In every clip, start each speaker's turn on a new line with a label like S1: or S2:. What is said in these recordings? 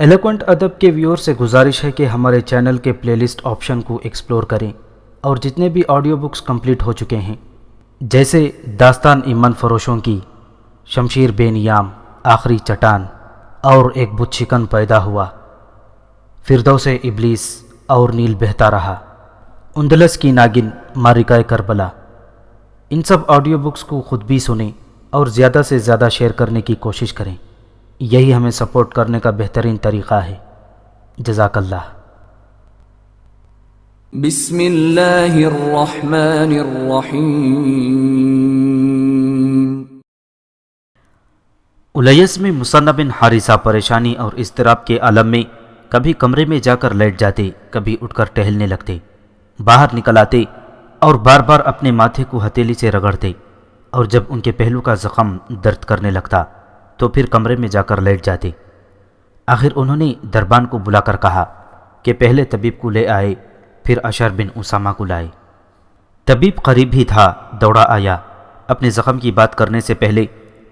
S1: Eloquent ادب کے ویور سے گزارش ہے کہ ہمارے چینل کے پلے لسٹ آپشن کو ایکسپلور کریں اور جتنے بھی آڈیو بکس کمپلیٹ ہو چکے ہیں جیسے داستان ایمن فروشوں کی، شمشیر بے نیام، آخری چٹان اور ایک بت شکن پیدا ہوا، فردوس ابلیس اور نیل بہتا رہا، اندلس کی ناگن، مارکہ کربلا، ان سب آڈیو بکس کو خود بھی سنیں اور زیادہ سے زیادہ شیئر کرنے کی کوشش کریں۔ یہی ہمیں سپورٹ کرنے کا بہترین طریقہ ہے۔ جزاک اللہ۔
S2: بسم اللہ الرحمن الرحیم۔
S1: الیس میں مصنع بن حارثہ پریشانی اور اضطراب کے عالم میں کبھی کمرے میں جا کر لیٹ جاتے، کبھی اٹھ کر ٹہلنے لگتے، باہر نکل آتے اور بار بار اپنے ماتھے کو ہتھیلی سے رگڑتے، اور جب ان کے پہلو کا زخم درد کرنے لگتا تو پھر کمرے میں جا کر لیٹ جاتے۔ آخر انہوں نے دربان کو بلا کر کہا کہ پہلے طبیب کو لے آئے، پھر اشعر بن اسامہ کو لائے۔ طبیب قریب ہی تھا، دوڑا آیا۔ اپنے زخم کی بات کرنے سے پہلے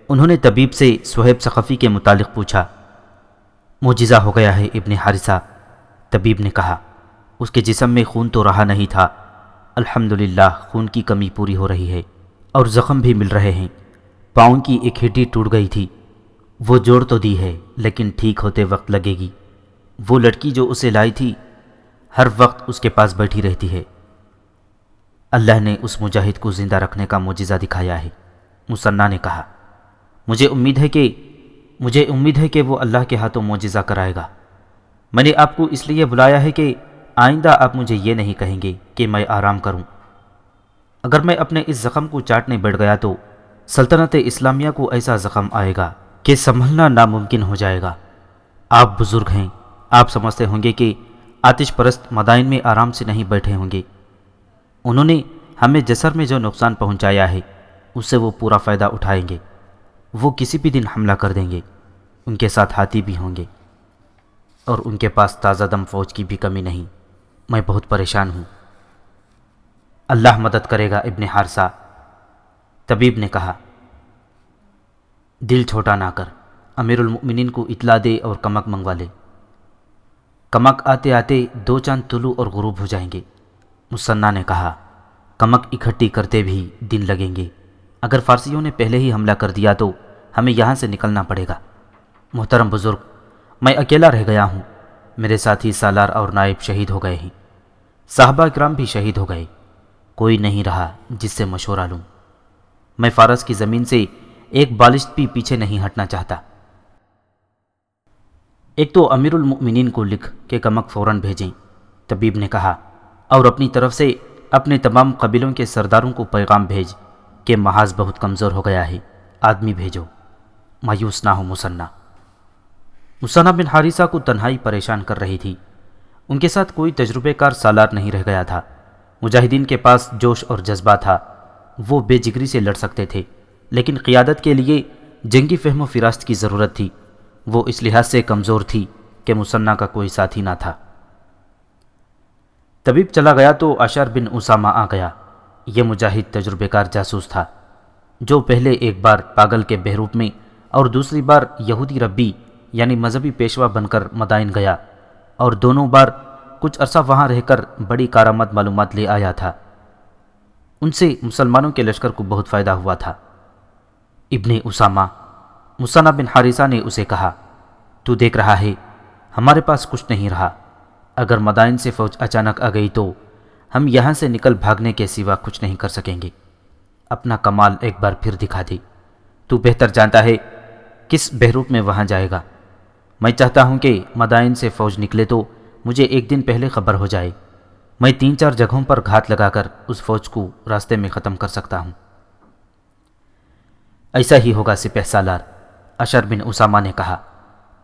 S1: انہوں نے طبیب سے صہیب ثقفی کے متعلق پوچھا۔ معجزہ ہو گیا ہے ابن حارثہ، طبیب نے کہا۔ اس کے جسم میں خون تو رہا نہیں تھا، الحمدللہ خون کی کمی پوری ہو رہی ہے اور زخم بھی مل رہے ہیں۔ پاؤں کی ایک ہڈی ٹوٹ گئی تھی، وہ جوڑ تو دی ہے لیکن ٹھیک ہوتے وقت لگے گی۔ وہ لڑکی جو اسے لائی تھی ہر وقت اس کے پاس بیٹھی رہتی ہے۔ اللہ نے اس مجاہد کو زندہ رکھنے کا معجزہ دکھایا ہے، مصنع نے کہا۔ مجھے امید ہے کہ وہ اللہ کے ہاتھوں معجزہ کرائے گا۔ میں نے آپ کو اس لیے بلایا ہے کہ آئندہ آپ مجھے یہ نہیں کہیں گے کہ میں آرام کروں۔ اگر میں اپنے اس زخم کو چاٹنے بیٹھ گیا تو سلطنت اسلامیہ کو ایسا زخم آئے گا کہ سنبھلنا ناممکن ہو جائے گا۔ آپ بزرگ ہیں، آپ سمجھتے ہوں گے کہ آتش پرست مدائن میں آرام سے نہیں بیٹھے ہوں گے۔ انہوں نے ہمیں جسر میں جو نقصان پہنچایا ہے اس سے وہ پورا فائدہ اٹھائیں گے۔ وہ کسی بھی دن حملہ کر دیں گے، ان کے ساتھ ہاتھی بھی ہوں گے اور ان کے پاس تازہ دم فوج کی بھی کمی نہیں۔ میں بہت پریشان ہوں۔ اللہ مدد کرے گا ابن حارثہ، طبیب نے کہا۔ دل چھوٹا نہ کر، امیر المؤمنین کو اطلاع دے اور کمک منگوا لے۔ کمک آتے آتے 2 چاند طلوع اور غروب ہو جائیں گے، مصنع نے کہا۔ کمک اکٹھی کرتے بھی دن لگیں گے۔ اگر فارسیوں نے پہلے ہی حملہ کر دیا تو ہمیں یہاں سے نکلنا پڑے گا۔ محترم بزرگ، میں اکیلا رہ گیا ہوں، میرے ساتھی سالار اور نائب شہید ہو گئے ہیں، صحابہ کرام بھی شہید ہو گئے، کوئی نہیں رہا جس سے مشورہ لوں۔ میں فارس کی زمین سے ایک بالشت بھی پیچھے نہیں ہٹنا چاہتا۔ ایک تو امیر المؤمنین کو لکھ کہ کمک فوراً بھیجیں، طبیب نے کہا، اور اپنی طرف سے اپنے تمام قبیلوں کے سرداروں کو پیغام بھیج کہ محاذ بہت کمزور ہو گیا ہے، آدمی بھیجو، مایوس نہ ہو مصنع بن حارثہ کو تنہائی پریشان کر رہی تھی۔ ان کے ساتھ کوئی تجربے کار سالار نہیں رہ گیا تھا۔ مجاہدین کے پاس جوش اور جذبہ تھا، وہ بے جگری سے لڑ سکتے تھے، لیکن قیادت کے لیے جنگی فہم و فراست کی ضرورت تھی۔ وہ اس لحاظ سے کمزور تھی کہ مصنع کا کوئی ساتھی نہ تھا۔ طبیب چلا گیا تو اشعر بن اسامہ آ گیا۔ یہ مجاہد تجربے کار جاسوس تھا، جو پہلے ایک بار پاگل کے بہروپ میں اور دوسری بار یہودی ربی یعنی مذہبی پیشوا بن کر مدائن گیا، اور دونوں بار کچھ عرصہ وہاں رہ کر بڑی کارآمد معلومات لے آیا تھا۔ ان سے مسلمانوں کے لشکر کو بہت فائدہ ہوا تھا۔ ابن اسامہ، مصنع بن حارثہ نے اسے کہا، تو دیکھ رہا ہے ہمارے پاس کچھ نہیں رہا۔ اگر مدائن سے فوج اچانک آ گئی تو ہم یہاں سے نکل بھاگنے کے سوا کچھ نہیں کر سکیں گے۔ اپنا کمال ایک بار پھر دکھا دے۔ تو بہتر جانتا ہے کس بہروپ میں وہاں جائے گا۔ میں چاہتا ہوں کہ مدائن سے فوج نکلے تو مجھے ایک دن پہلے خبر ہو جائے۔ میں 3-4 جگہوں پر گھات لگا کر اس فوج کو راستے میں ختم کر سکتا ہوں۔ ایسا ہی ہوگا سپہ سالار، اشعر بن اسامہ نے کہا۔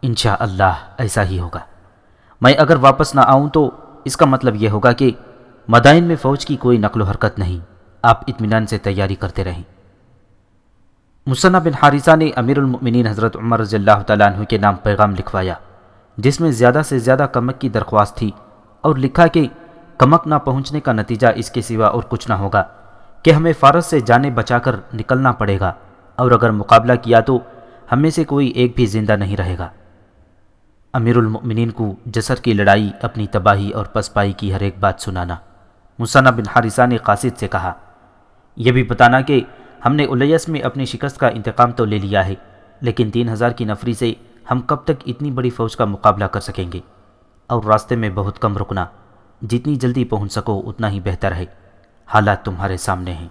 S1: انشاءاللہ ایسا ہی ہوگا۔ میں اگر واپس نہ آؤں تو اس کا مطلب یہ ہوگا کہ مدائن میں فوج کی کوئی نقل و حرکت نہیں۔ آپ اطمینان سے تیاری کرتے رہیں۔ مصنع بن حارثہ نے امیر المؤمنین حضرت عمر رضی اللہ تعالیٰ عنہ کے نام پیغام لکھوایا، جس میں زیادہ سے زیادہ کمک کی درخواست تھی، اور لکھا کہ کمک نہ پہنچنے کا نتیجہ اس کے سوا اور کچھ نہ ہوگا کہ ہمیں فارس سے جانیں بچا کر نکلنا پڑے گا، اور اگر مقابلہ کیا تو ہم میں سے کوئی ایک بھی زندہ نہیں رہے گا۔ امیر المؤمنین کو جسر کی لڑائی، اپنی تباہی اور پسپائی کی ہر ایک بات سنانا۔ مثنى بن حارثہ نے قاصد سے کہا، یہ بھی بتانا کہ ہم نے الیس میں اپنی شکست کا انتقام تو لے لیا ہے، لیکن 3000 کی نفری سے ہم کب تک اتنی بڑی فوج کا مقابلہ کر سکیں گے؟ اور راستے میں بہت کم رکنا، جتنی جلدی پہنچ سکو اتنا ہی بہتر ہے، حالات تمہارے سامنے ہیں۔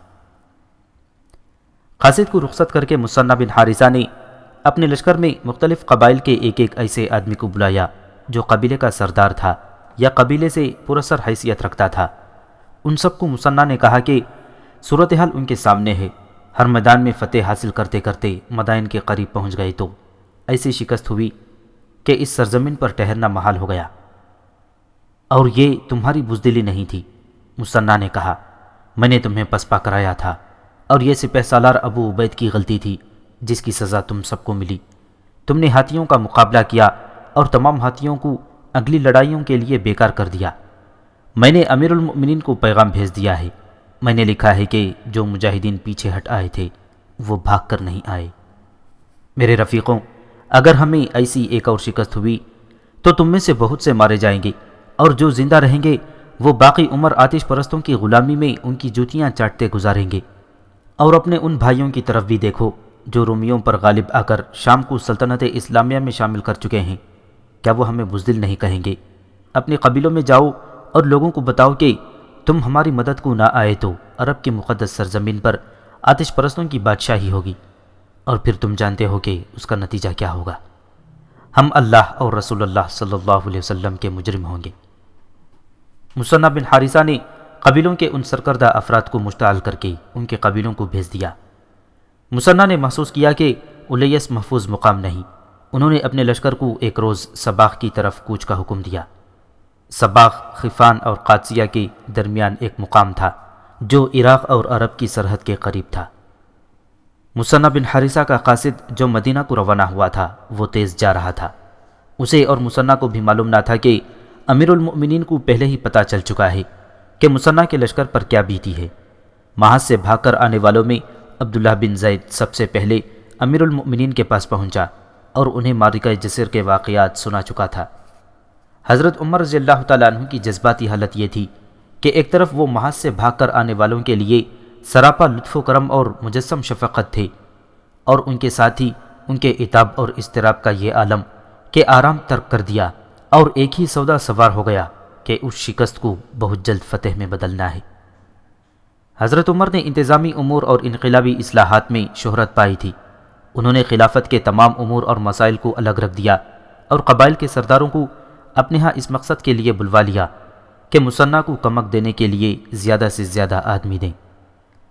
S1: قاصد کو رخصت کر کے مثنى بن حارثہ نے اپنے لشکر میں مختلف قبائل کے ایک ایک ایسے آدمی کو بلایا جو قبیلے کا سردار تھا یا قبیلے سے پراسر حیثیت رکھتا تھا۔ ان سب کو مثنى نے کہا کہ صورتحال ان کے سامنے ہے، ہر میدان میں فتح حاصل کرتے کرتے مدائن کے قریب پہنچ گئے تو ایسی شکست ہوئی کہ اس سرزمین پر ٹھہرنا محال ہو گیا، اور یہ تمہاری بزدلی نہیں تھی۔ مثنى نے کہا، میں نے تمہیں پسپا کرایا تھا، اور یہ سپہ سالار ابو عبید کی غلطی تھی جس کی سزا تم سب کو ملی۔ تم نے ہاتھیوں کا مقابلہ کیا اور تمام ہاتھیوں کو اگلی لڑائیوں کے لیے بیکار کر دیا۔ میں نے امیر المؤمنین کو پیغام بھیج دیا ہے، میں نے لکھا ہے کہ جو مجاہدین پیچھے ہٹ آئے تھے وہ بھاگ کر نہیں آئے۔ میرے رفیقوں، اگر ہمیں ایسی ایک اور شکست ہوئی تو تم میں سے بہت سے مارے جائیں گے، اور جو زندہ رہیں گے وہ باقی عمر آتش پرستوں کی غلامی میں ان کی جوتیاں چاٹتے گزاریں گے۔ اور اپنے ان بھائیوں کی طرف بھی دیکھو جو رومیوں پر غالب آ کر شام کو سلطنت اسلامیہ میں شامل کر چکے ہیں، کیا وہ ہمیں بزدل نہیں کہیں گے؟ اپنے قبیلوں میں جاؤ اور لوگوں کو بتاؤ کہ تم ہماری مدد کو نہ آئے تو عرب کی مقدس سرزمین پر آتش پرستوں کی بادشاہی ہوگی، اور پھر تم جانتے ہو کہ اس کا نتیجہ کیا ہوگا۔ ہم اللہ اور رسول اللہ صلی اللہ علیہ وسلم کے مجرم ہوں گے۔ مثنى بن حارثہ نے قبیلوں کے ان سرکردہ افراد کو مشتعل کر کے ان کے قبیلوں کو بھیج دیا۔ مثنى نے محسوس کیا کہ الیس محفوظ مقام نہیں۔ انہوں نے اپنے لشکر کو ایک روز سباخ کی طرف کوچ کا حکم دیا۔ سباخ خفان اور قادسیہ کے درمیان ایک مقام تھا جو عراق اور عرب کی سرحد کے قریب تھا۔ مثنى بن حارثہ کا قاصد جو مدینہ کو روانہ ہوا تھا وہ تیز جا رہا تھا۔ اسے اور مثنى کو بھی معلوم نہ تھا کہ امیر المؤمنین کو پہلے ہی پتہ چل چکا ہے کہ مثنى کے لشکر پر کیا بیتی ہے۔ محاذ سے بھاگ کر آنے والوں میں عبداللہ بن زید سب سے پہلے امیر المؤمنین کے پاس پہنچا اور انہیں معرکہ جسر کے واقعات سنا چکا تھا۔ حضرت عمر رضی اللہ تعالیٰ عنہ کی جذباتی حالت یہ تھی کہ ایک طرف وہ محاذ سے بھاگ کر آنے والوں کے لیے سراپا لطف و کرم اور مجسم شفقت تھے، اور ان کے ساتھ ہی ان کے عتاب اور اضطراب کا یہ عالم کہ آرام ترک کر دیا اور ایک ہی سودا سوار ہو گیا کہ اس شکست کو بہت جلد فتح میں بدلنا ہے۔ حضرت عمر نے انتظامی امور اور انقلابی اصلاحات میں شہرت پائی تھی۔ انہوں نے خلافت کے تمام امور اور مسائل کو الگ رکھ دیا اور قبائل کے سرداروں کو اپنے ہاں اس مقصد کے لیے بلوا لیا کہ مثنى کو کمک دینے کے لیے زیادہ سے زیادہ آدمی دیں۔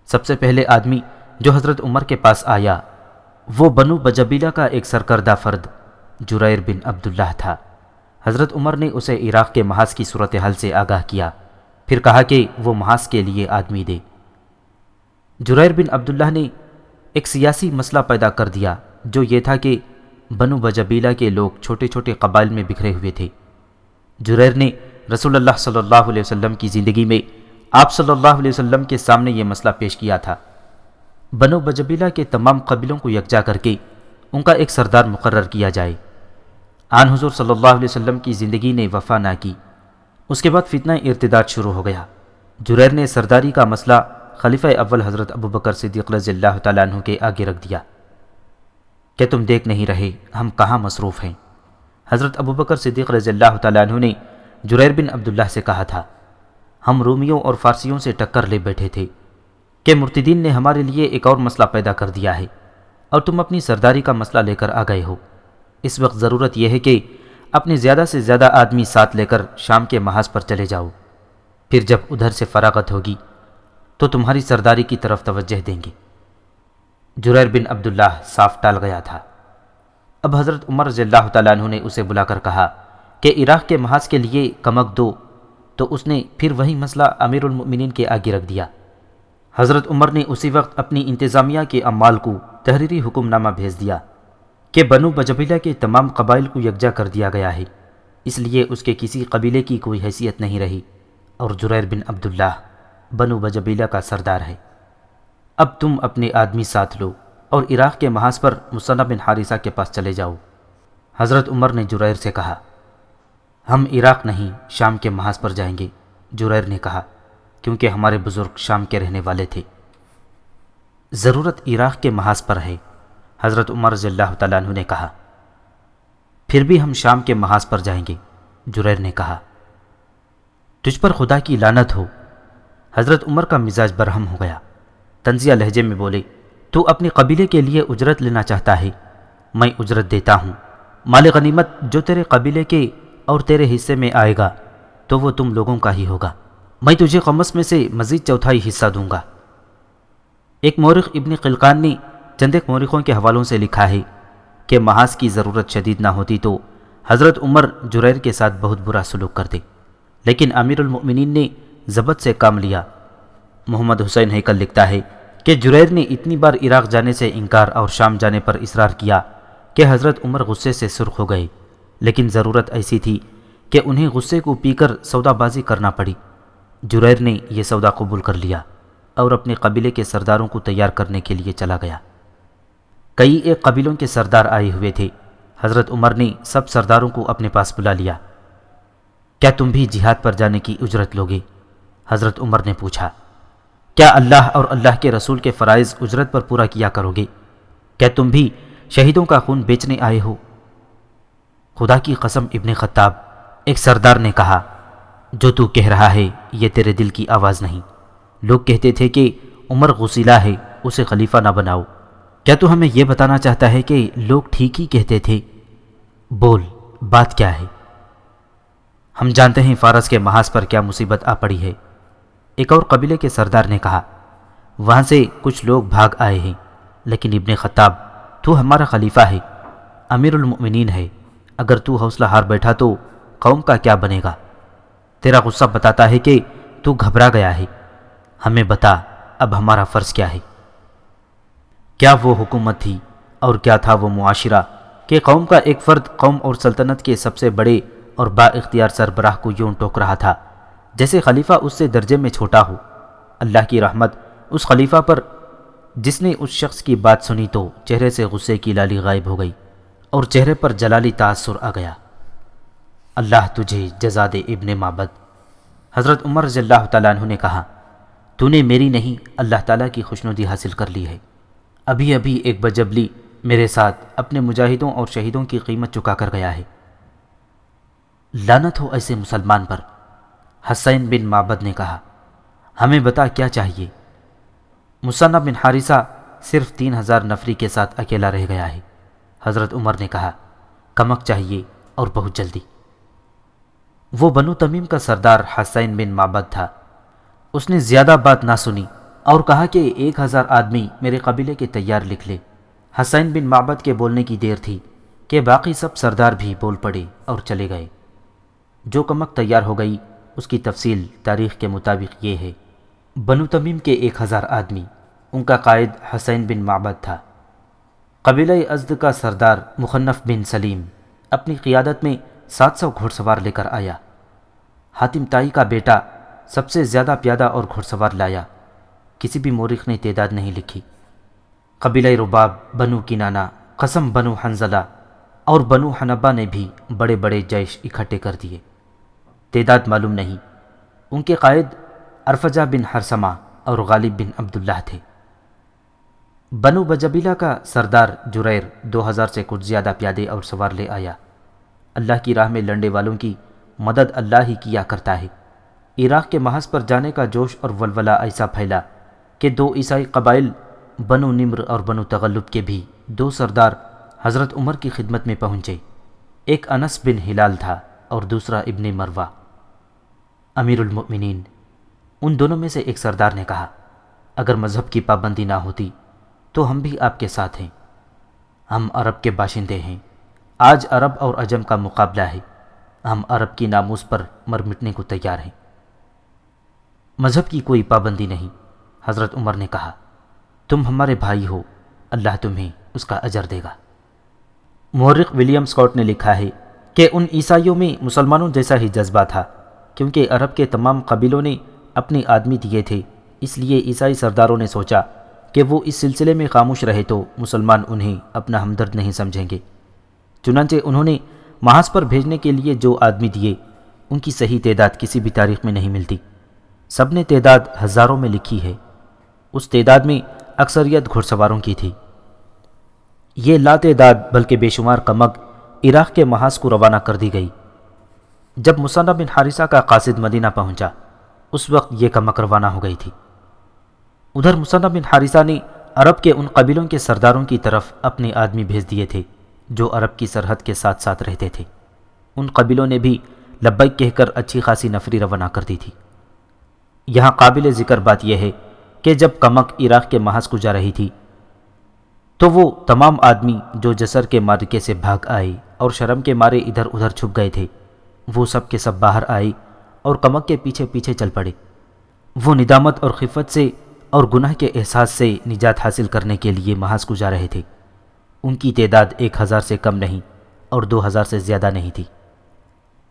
S1: سب سے پہلے آدمی جو حضرت عمر کے پاس آیا وہ بنو بجبیلہ کا ایک سرکردہ فرد جریر بن عبداللہ تھا۔ حضرت عمر نے اسے عراق کے محاذ کی صورتحال سے آگاہ کیا، پھر کہا کہ وہ محاذ کے لیے آدمی دے۔ جریر بن عبداللہ نے ایک سیاسی مسئلہ پیدا کر دیا جو یہ تھا کہ بنو بجبیلہ کے لوگ چھوٹے چھوٹے قبائل میں بکھرے ہوئے تھے۔ جریر نے رسول اللہ صلی اللہ علیہ وسلم کی زندگی میں آپ صلی اللہ علیہ وسلم کے سامنے یہ مسئلہ پیش کیا تھا۔ بنو بجبیلہ کے تمام قبیلوں کو یکجا کر کے ان کا ایک سردار مقرر کیا جائے۔ آن حضور صلی اللہ علیہ وسلم کی زندگی نے وفا نہ کی۔ اس کے بعد فتنہ ارتداد شروع ہو گیا۔ جریر نے سرداری کا مسئلہ خلیفہ اول حضرت ابوبکر صدیق رضی اللہ تعالیٰ عنہ کے آگے رکھ دیا کہ تم دیکھ نہیں رہے ہم کہاں مصروف ہیں۔ حضرت ابوبکر صدیق رضی اللہ تعالیٰ عنہ نے جریر بن عبداللہ سے کہا تھا، ہم رومیوں اور فارسیوں سے ٹکر لے بیٹھے تھے کہ مرتدین نے ہمارے لیے ایک اور مسئلہ پیدا کر دیا ہے، اور تم اپنی سرداری کا مسئلہ لے کر آ گئے ہو۔ اس وقت ضرورت یہ ہے کہ اپنے زیادہ سے زیادہ آدمی ساتھ لے کر شام کے محاذ پر چلے جاؤ، پھر جب ادھر سے فراغت ہوگی تو تمہاری سرداری کی طرف توجہ دیں گے۔ جریر بن عبداللہ صاف ٹال گیا تھا۔ اب حضرت عمر رضی اللہ تعالیٰ عنہ نے اسے بلا کر کہا کہ عراق کے محاذ کے لیے کمک دو، تو اس نے پھر وہی مسئلہ امیر المؤمنین کے آگے رکھ دیا۔ حضرت عمر نے اسی وقت اپنی انتظامیہ کے عمال کو تحریری حکم نامہ بھیج دیا کہ بنو بجبیلہ کے تمام قبائل کو یکجا کر دیا گیا ہے، اس لیے اس کے کسی قبیلے کی کوئی حیثیت نہیں رہی، اور جریر بن عبداللہ بنو بجبیلہ کا سردار ہے۔ اب تم اپنے آدمی ساتھ لو اور عراق کے محاذ پر مثنى بن حارثہ کے پاس چلے جاؤ۔ حضرت عمر نے جریر سے کہا، ہم عراق نہیں شام کے محاذ پر جائیں گے۔ جریر نے کہا، کیونکہ ہمارے بزرگ شام کے رہنے والے تھے۔ ضرورت عراق کے محاذ پر ہے۔ حضرت عمر رضی اللہ تعالیٰ عنہ نے کہا، پھر بھی ہم شام کے محاذ پر جائیں گے۔ جریر نے کہا، تجھ پر خدا کی لعنت ہو۔ حضرت عمر کا مزاج برہم ہو گیا۔ طنزیہ لہجے میں بولے، تو اپنے قبیلے کے لیے اجرت لینا چاہتا ہے؟ میں اجرت دیتا ہوں۔ مال غنیمت جو تیرے قبیلے کے اور تیرے حصے میں آئے گا تو وہ تم لوگوں کا ہی ہوگا۔ میں تجھے خمس میں سے مزید چوتھائی حصہ دوں گا۔ ایک مورخ ابن قلقان نے چند ایک مورخوں کے حوالوں سے لکھا ہے کہ محاذ کی ضرورت شدید نہ ہوتی تو حضرت عمر جریر کے ساتھ بہت برا سلوک کرتے، لیکن امیر المؤمنین نے ضبط سے کام لیا۔ محمد حسین ہیکل لکھتا ہے کہ جریر نے اتنی بار عراق جانے سے انکار اور شام جانے پر اصرار کیا کہ حضرت عمر غصے سے سرخ ہو گئے، لیکن ضرورت ایسی تھی کہ انہیں غصے کو پی کر سودا بازی کرنا پڑی۔ جریر نے یہ سودا قبول کر لیا اور اپنے قبیلے کے سرداروں کو تیار کرنے کے لیے چلا گیا۔ کئی ایک قبیلوں کے سردار آئے ہوئے تھے۔ حضرت عمر نے سب سرداروں کو اپنے پاس بلا لیا۔ کیا تم بھی جہاد پر جانے کی اجرت لوگے؟ حضرت عمر نے پوچھا۔ کیا اللہ اور اللہ کے رسول کے فرائض اجرت پر پورا کیا کرو گے؟ کیا تم بھی شہیدوں کا خون بیچنے آئے ہو؟ خدا کی قسم ابن خطاب، ایک سردار نے کہا، جو تو کہہ رہا ہے یہ تیرے دل کی آواز نہیں۔ لوگ کہتے تھے کہ عمر غسیلہ ہے، اسے خلیفہ نہ بناؤ۔ کیا تو ہمیں یہ بتانا چاہتا ہے کہ لوگ ٹھیک ہی کہتے تھے؟ بول، بات کیا ہے؟ ہم جانتے ہیں فارس کے محاذ پر کیا مصیبت آ پڑی ہے۔ ایک اور قبیلے کے سردار نے کہا، وہاں سے کچھ لوگ بھاگ آئے ہیں، لیکن ابن خطاب تو ہمارا خلیفہ ہے، امیر المؤمنین ہے، اگر تو حوصلہ ہار بیٹھا تو قوم کا کیا بنے گا؟ تیرا غصہ بتاتا ہے کہ تو گھبرا گیا ہے۔ ہمیں بتا اب ہمارا فرض کیا ہے؟ کیا وہ حکومت تھی اور کیا تھا وہ معاشرہ کہ قوم کا ایک فرد قوم اور سلطنت کے سب سے بڑے اور با اختیار سربراہ کو یوں ٹوک رہا تھا جیسے خلیفہ اس سے درجے میں چھوٹا ہو۔ اللہ کی رحمت اس خلیفہ پر، جس نے اس شخص کی بات سنی تو چہرے سے غصے کی لالی غائب ہو گئی اور چہرے پر جلالی تاثر آ گیا۔ اللہ تجھے جزا دے ابن معبد۔ حضرت عمر رضی اللہ تعالیٰ عنہ نے کہا، تو نے میری نہیں اللہ تعالیٰ کی خوشنودی حاصل کر لی ہے۔ ابھی ابھی ایک بجبلی میرے ساتھ اپنے مجاہدوں اور شہیدوں کی قیمت چکا کر گیا ہے۔ لعنت ہو ایسے مسلمان پر۔ حسین بن معبد نے کہا، ہمیں بتا کیا چاہیے؟ مثنی بن حارثہ صرف 3000 نفری کے ساتھ اکیلا رہ گیا ہے۔ حضرت عمر نے کہا، کمک چاہیے اور بہت جلدی۔ وہ بنو تمیم کا سردار حسین بن معبد تھا۔ اس نے زیادہ بات نہ سنی اور کہا کہ 1000 آدمی میرے قبیلے کے تیار لکھ لے۔ حسین بن معبد کے بولنے کی دیر تھی کہ باقی سب سردار بھی بول پڑے اور چلے گئے۔ جو کمک تیار ہو گئی اس کی تفصیل تاریخ کے مطابق یہ ہے۔ بنو تمیم کے 1000 آدمی، ان کا قائد حسین بن معبد تھا۔ قبیلہ ازد کا سردار مخنف بن سلیم اپنی قیادت میں 700 گھوڑ سوار لے کر آیا۔ حاتم طائی کا بیٹا سب سے زیادہ پیادہ اور گھوڑ سوار لایا۔ کسی بھی مورخ نے تعداد نہیں لکھی۔ قبیلہ رباب، بنو کنانہ، قسم بنو حنزلہ اور بنو حنبہ نے بھی بڑے بڑے جیش اکٹھے کر دیے۔ تعداد معلوم نہیں۔ ان کے قائد ارفجہ بن حرسمہ اور غالب بن عبداللہ تھے۔ بنو بجبیلہ کا سردار جریر 2000 سے کچھ زیادہ پیادے اور سوار لے آیا۔ اللہ کی راہ میں لڑنے والوں کی مدد اللہ ہی کیا کرتا ہے۔ عراق کے محاذ پر جانے کا جوش اور ولولہ ایسا پھیلا کہ 2 عیسائی قبائل بنو نمر اور بنو تغلب کے بھی 2 سردار حضرت عمر کی خدمت میں پہنچے۔ ایک انس بن ہلال تھا اور دوسرا ابن مروہ۔ امیر المؤمنین، ان دونوں میں سے ایک سردار نے کہا، اگر مذہب کی پابندی نہ ہوتی تو ہم بھی آپ کے ساتھ ہیں۔ ہم عرب کے باشندے ہیں۔ آج عرب اور عجم کا مقابلہ ہے۔ ہم عرب کی ناموس پر مر مٹنے کو تیار ہیں۔ مذہب کی کوئی پابندی نہیں۔ حضرت عمر نے کہا، تم ہمارے بھائی ہو، اللہ تمہیں اس کا اجر دے گا۔ مورخ ولیم اسکاٹ نے لکھا ہے کہ ان عیسائیوں میں مسلمانوں جیسا ہی جذبہ تھا، کیونکہ عرب کے تمام قبیلوں نے اپنے آدمی دیے تھے، اس لیے عیسائی سرداروں نے سوچا کہ وہ اس سلسلے میں خاموش رہے تو مسلمان انہیں اپنا ہمدرد نہیں سمجھیں گے۔ چنانچہ انہوں نے محاذ پر بھیجنے کے لیے جو آدمی دیے ان کی صحیح تعداد کسی بھی تاریخ میں نہیں ملتی۔ سب نے تعداد ہزاروں میں لکھی ہے۔ اس تعداد میں اکثریت گھڑ سواروں کی تھی۔ یہ لا تعداد بلکہ بے شمار کمک عراق کے محاذ کو روانہ کر دی گئی۔ جب مصنع بن حارثہ کا قاصد مدینہ پہنچا اس وقت یہ کمک روانہ ہو گئی تھی۔ ادھر مصنع بن حارثہ نے عرب کے ان قبیلوں کے سرداروں کی طرف اپنے آدمی بھیج دیے تھے جو عرب کی سرحد کے ساتھ ساتھ رہتے تھے۔ ان قبیلوں نے بھی لبیک کہہ کر اچھی خاصی نفری روانہ کر دی تھی۔ یہاں قابل ذکر بات یہ ہے کہ جب کمک عراق کے محاذ کو جا رہی تھی تو وہ تمام آدمی جو جسر کے معرکے سے بھاگ آئے اور شرم کے مارے ادھر ادھر چھپ گئے تھے وہ سب کے سب باہر آئے اور کمک کے پیچھے پیچھے چل پڑے۔ وہ ندامت اور خفت سے اور گناہ کے احساس سے نجات حاصل کرنے کے لیے محاذ کو جا رہے تھے۔ ان کی تعداد 1000 سے کم نہیں اور 2000 سے زیادہ نہیں تھی۔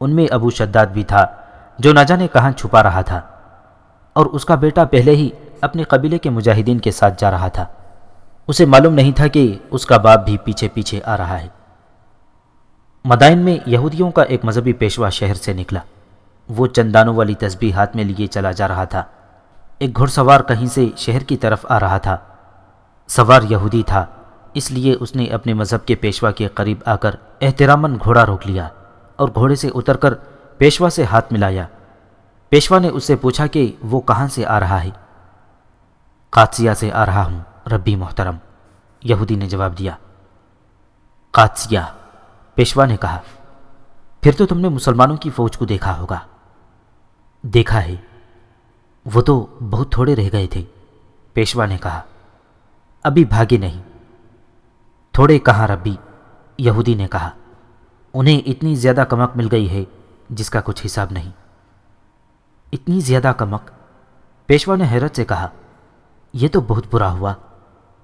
S1: ان میں ابو شداد بھی تھا جو نہ جانے کہاں چھپا رہا تھا، اور اس کا بیٹا پہلے ہی اپنے قبیلے کے مجاہدین کے ساتھ جا رہا تھا۔ اسے معلوم نہیں تھا کہ اس کا باپ بھی پیچھے پیچھے آ رہا ہے۔ مدائن میں یہودیوں کا ایک مذہبی پیشوا شہر سے نکلا۔ وہ چندانوں والی تسبیح ہاتھ میں لیے چلا جا رہا تھا۔ ایک گھڑ سوار کہیں سے شہر کی طرف آ رہا تھا۔ سوار یہودی تھا، اس لیے اس نے اپنے مذہب کے پیشوا کے قریب آ کر احتراماً گھوڑا روک لیا اور گھوڑے سے اتر کر پیشوا سے ہاتھ ملایا۔ پیشوا نے اس سے پوچھا کہ وہ کہاں سے آ رہا ہے۔ قادسیہ سے آ رہا ہوں ربی محترم، یہودی نے جواب دیا۔ قادسیہ؟ پیشوا نے کہا، پھر تو تم نے مسلمانوں کی فوج کو دیکھا ہوگا۔ دیکھا ہے، وہ تو بہت تھوڑے رہ گئے تھے، پیشوا نے کہا، ابھی بھاگے نہیں۔ تھوڑے کہاں ربی، یہودی نے کہا، انہیں اتنی زیادہ کمک مل گئی ہے جس کا کچھ حساب نہیں۔ اتنی زیادہ کمک؟ پیشوا نے حیرت سے کہا، یہ تو بہت برا ہوا۔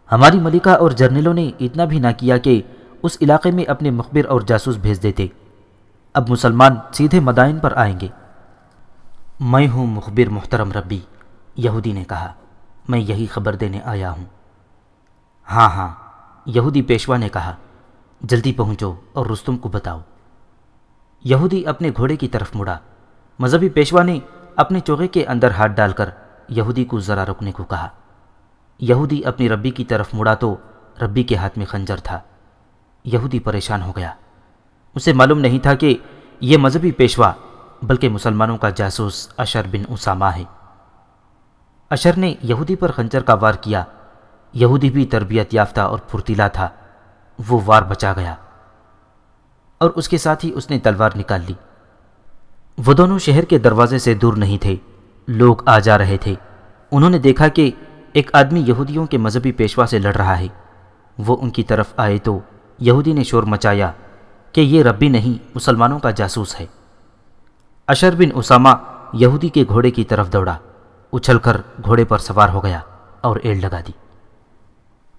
S1: ہماری ملکہ اور جرنیلوں نے اتنا بھی نہ کیا کہ اس علاقے میں اپنے مخبر اور جاسوس بھیج دیتے۔ اب مسلمان سیدھے مدائن پر آئیں گے۔ میں ہوں مخبر محترم ربی، یہودی نے کہا، میں یہی خبر دینے آیا ہوں۔ ہاں ہاں، یہودی پیشوا نے کہا، جلدی پہنچو اور رستم کو بتاؤ۔ یہودی اپنے گھوڑے کی طرف مڑا۔ مذہبی پیشوا نے اپنے چوغے کے اندر ہاتھ ڈال کر یہودی کو ذرا رکنے کو کہا۔ یہودی اپنی ربی کی طرف مڑا تو ربی کے ہاتھ میں خنجر تھا۔ یہودی پریشان ہو گیا۔ اسے معلوم نہیں تھا کہ یہ مذہبی پیشوا بلکہ مسلمانوں کا جاسوس اشر بن اسامہ ہے۔ اشر نے یہودی پر خنجر کا وار کیا۔ یہودی بھی تربیت یافتہ اور پھرتیلا تھا، وہ وار بچا گیا اور اس کے ساتھ ہی اس نے تلوار نکال لی۔ وہ دونوں شہر کے دروازے سے دور نہیں تھے، لوگ آ جا رہے تھے۔ انہوں نے دیکھا کہ ایک آدمی یہودیوں کے مذہبی پیشوا سے لڑ رہا ہے۔ وہ ان کی طرف آئے تو یہودی نے شور مچایا کہ یہ ربی نہیں، مسلمانوں کا جاسوس ہے۔ اشر بن اسامہ یہودی کے گھوڑے کی طرف دوڑا، اچھل کر گھوڑے پر سوار ہو گیا اور ایڑ لگا دی۔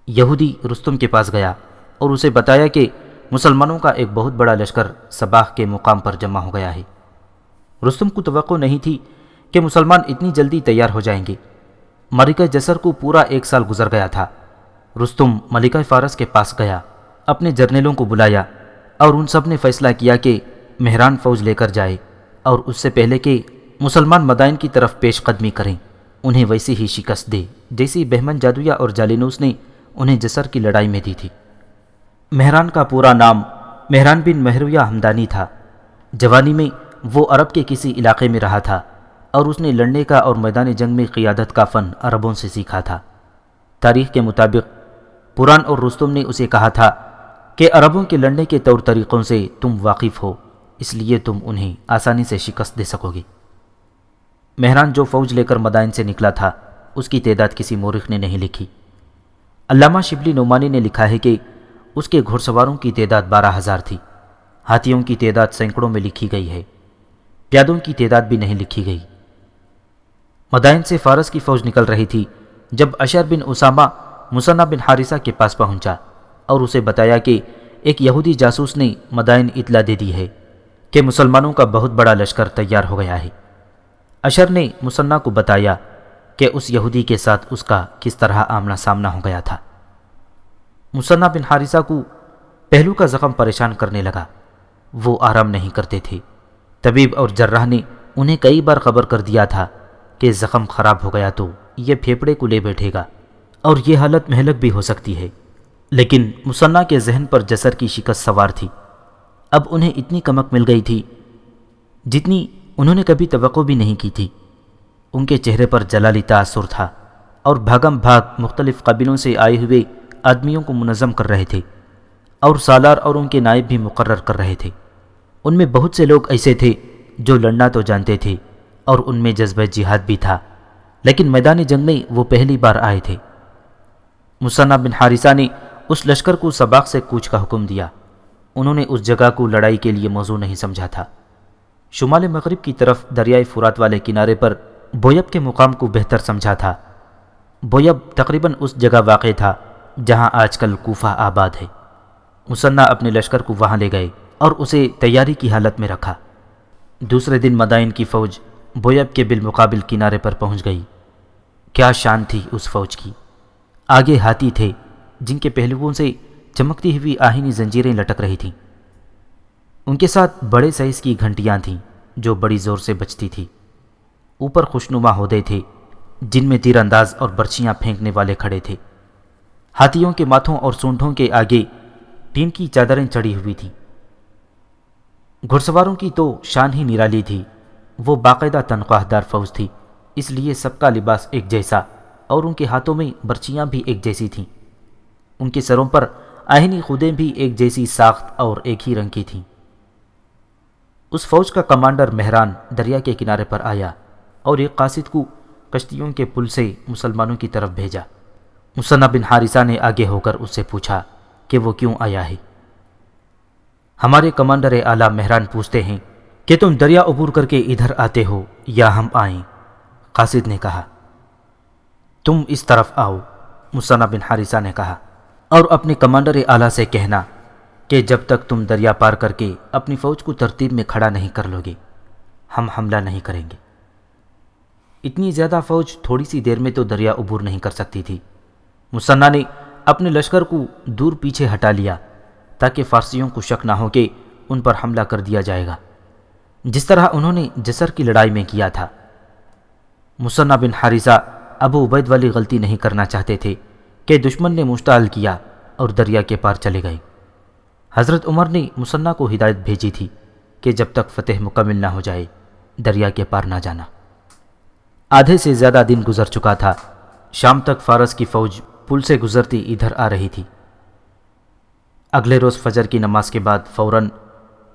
S1: یہودی رستم کے پاس گیا اور اسے بتایا کہ مسلمانوں کا ایک بہت بڑا لشکر صباح کے مقام پر جمع ہو گیا ہے۔ رستم کو توقع نہیں تھی کہ مسلمان اتنی جلدی تیار ہو جائیں گے۔ ملکہ جسر کو پورا 1 سال گزر گیا تھا۔ رستم ملکہ فارس کے پاس گیا، اپنے جرنیلوں کو بلایا اور ان سب نے فیصلہ کیا کہ مہران فوج لے کر جائے اور اس سے پہلے کہ مسلمان مدائن کی طرف پیش قدمی کریں انہیں ویسی ہی شکست دے جیسی بہمن جادویہ اور جالینوس نے انہیں جسر کی لڑائی میں دی تھی۔ مہران کا پورا نام مہران بن مہرویہ ہمدانی تھا۔ جوانی میں وہ عرب کے کسی علاقے میں رہا تھا اور اس نے لڑنے کا اور میدان جنگ میں قیادت کا فن عربوں سے سیکھا تھا۔ تاریخ کے مطابق پران اور رستم نے اسے کہا تھا کہ عربوں کے لڑنے کے طور طریقوں سے تم واقف ہو، اس لیے تم انہیں آسانی سے شکست دے سکو گے۔ مہران جو فوج لے کر مدائن سے نکلا تھا اس کی تعداد کسی مورخ نے نہیں لکھی۔ علامہ شبلی نعمانی نے لکھا ہے کہ اس کے گھڑ سواروں کی تعداد 12,000 تھی۔ ہاتھیوں کی تعداد سینکڑوں میں لکھی گئی ہے، پیادوں کی تعداد بھی نہیں لکھی گئی۔ مدائن سے فارس کی فوج نکل رہی تھی جب اشر بن اسامہ مصنع بن حارثہ کے پاس پہنچا اور اسے بتایا کہ ایک یہودی جاسوس نے مدائن اطلاع دے دی ہے کہ مسلمانوں کا بہت بڑا لشکر تیار ہو گیا ہے۔ اشر نے مصنع کو بتایا کہ اس یہودی کے ساتھ اس کا کس طرح آمنا سامنا ہو گیا تھا۔ مصنع بن حارثہ کو پہلو کا زخم پریشان کرنے لگا۔ وہ آرام نہیں کرتے تھے۔ طبیب اور جراح نے انہیں کئی بار خبر کر دیا تھا کہ زخم خراب ہو گیا تو یہ پھیپھڑے کو لے بیٹھے گا اور یہ حالت مہلک بھی ہو سکتی ہے، لیکن مصنع کے ذہن پر جسر کی شکست سوار تھی۔ اب انہیں اتنی کمک مل گئی تھی جتنی انہوں نے کبھی توقع بھی نہیں کی تھی۔ ان کے چہرے پر جلالی تاثر تھا اور بھاگم بھاگ مختلف قبیلوں سے آئے ہوئے آدمیوں کو منظم کر رہے تھے اور سالار اور ان کے نائب بھی مقرر کر رہے تھے۔ ان میں بہت سے لوگ ایسے تھے جو لڑنا تو جانتے تھے اور ان میں جذبہ جہاد بھی تھا، لیکن میدان جنگ میں وہ پہلی بار آئے تھے۔ مصنع بن حارثہ نے اس لشکر کو سباق سے کوچ کا حکم دیا۔ انہوں نے اس جگہ کو لڑائی کے لیے موزوں نہیں سمجھا تھا۔ شمال مغرب کی طرف دریائے فرات والے کنارے پر بویب کے مقام کو بہتر سمجھا تھا۔ بویب تقریباً اس جگہ واقع تھا جہاں آج کل کوفہ آباد ہے۔ مصنع اپنے لشکر کو وہاں لے گئے اور اسے تیاری کی حالت میں رکھا۔ دوسرے دن مدائن کی فوج بویب کے بالمقابل کنارے پر پہنچ گئی۔ کیا شان تھی اس فوج کی! آگے ہاتھی تھے جن کے پہلوؤں سے چمکتی ہوئی آہنی زنجیریں لٹک رہی تھیں۔ ان کے ساتھ بڑے سائز کی گھنٹیاں تھیں جو بڑی زور سے بجتی تھی۔ اوپر خوشنما ہودے تھے جن میں تیر انداز اور برچیاں پھینکنے والے کھڑے تھے۔ ہاتھیوں کے ماتھوں اور سونڈوں کے آگے ٹین کی چادریں چڑھی ہوئی تھیں۔ گھڑ سواروں کی تو شان ہی نرالی تھی۔ وہ باقاعدہ تنخواہ دار فوج تھی، اس لیے سب کا لباس ایک جیسا اور ان کے ہاتھوں میں برچیاں بھی ایک جیسی تھیں۔ ان کے سروں پر آہنی خودیں بھی ایک جیسی ساخت اور ایک ہی رنگ کی تھیں۔ اس فوج کا کمانڈر مہران دریا کے کنارے پر آیا اور ایک قاصد کو کشتیوں کے پل سے مسلمانوں کی طرف بھیجا۔ مصنع بن حارثہ نے آگے ہو کر اس سے پوچھا کہ وہ کیوں آیا ہے۔ ہمارے کمانڈر اعلیٰ مہران پوچھتے ہیں کہ تم دریا عبور کر کے ادھر آتے ہو یا ہم آئیں؟ قاصد نے کہا تم اس طرف آؤ۔ مصنع بن حارثہ نے کہا اور اپنے کمانڈر اعلیٰ سے کہنا کہ جب تک تم دریا پار کر کے اپنی فوج کو ترتیب میں کھڑا نہیں کر لو گے ہم حملہ نہیں کریں گے۔ اتنی زیادہ فوج تھوڑی سی دیر میں تو دریا عبور نہیں کر سکتی تھی۔ مصنع نے اپنے لشکر کو دور پیچھے ہٹا لیا تاکہ فارسیوں کو شک نہ ہو کہ ان پر حملہ کر دیا جائے گا، جس طرح انہوں نے جسر کی لڑائی میں کیا تھا۔ مصنع بن حارثہ ابو عبید والی غلطی نہیں کرنا چاہتے تھے کہ دشمن نے مشتعل کیا اور دریا کے پار چلے گئے۔ حضرت عمر نے مصنع کو ہدایت بھیجی تھی کہ جب تک فتح مکمل نہ ہو جائے دریا کے پار نہ جانا۔ آدھے سے زیادہ دن گزر چکا تھا۔ شام تک فارس کی فوج پل سے گزرتی ادھر آ رہی تھی۔ اگلے روز فجر کی نماز کے بعد فوراً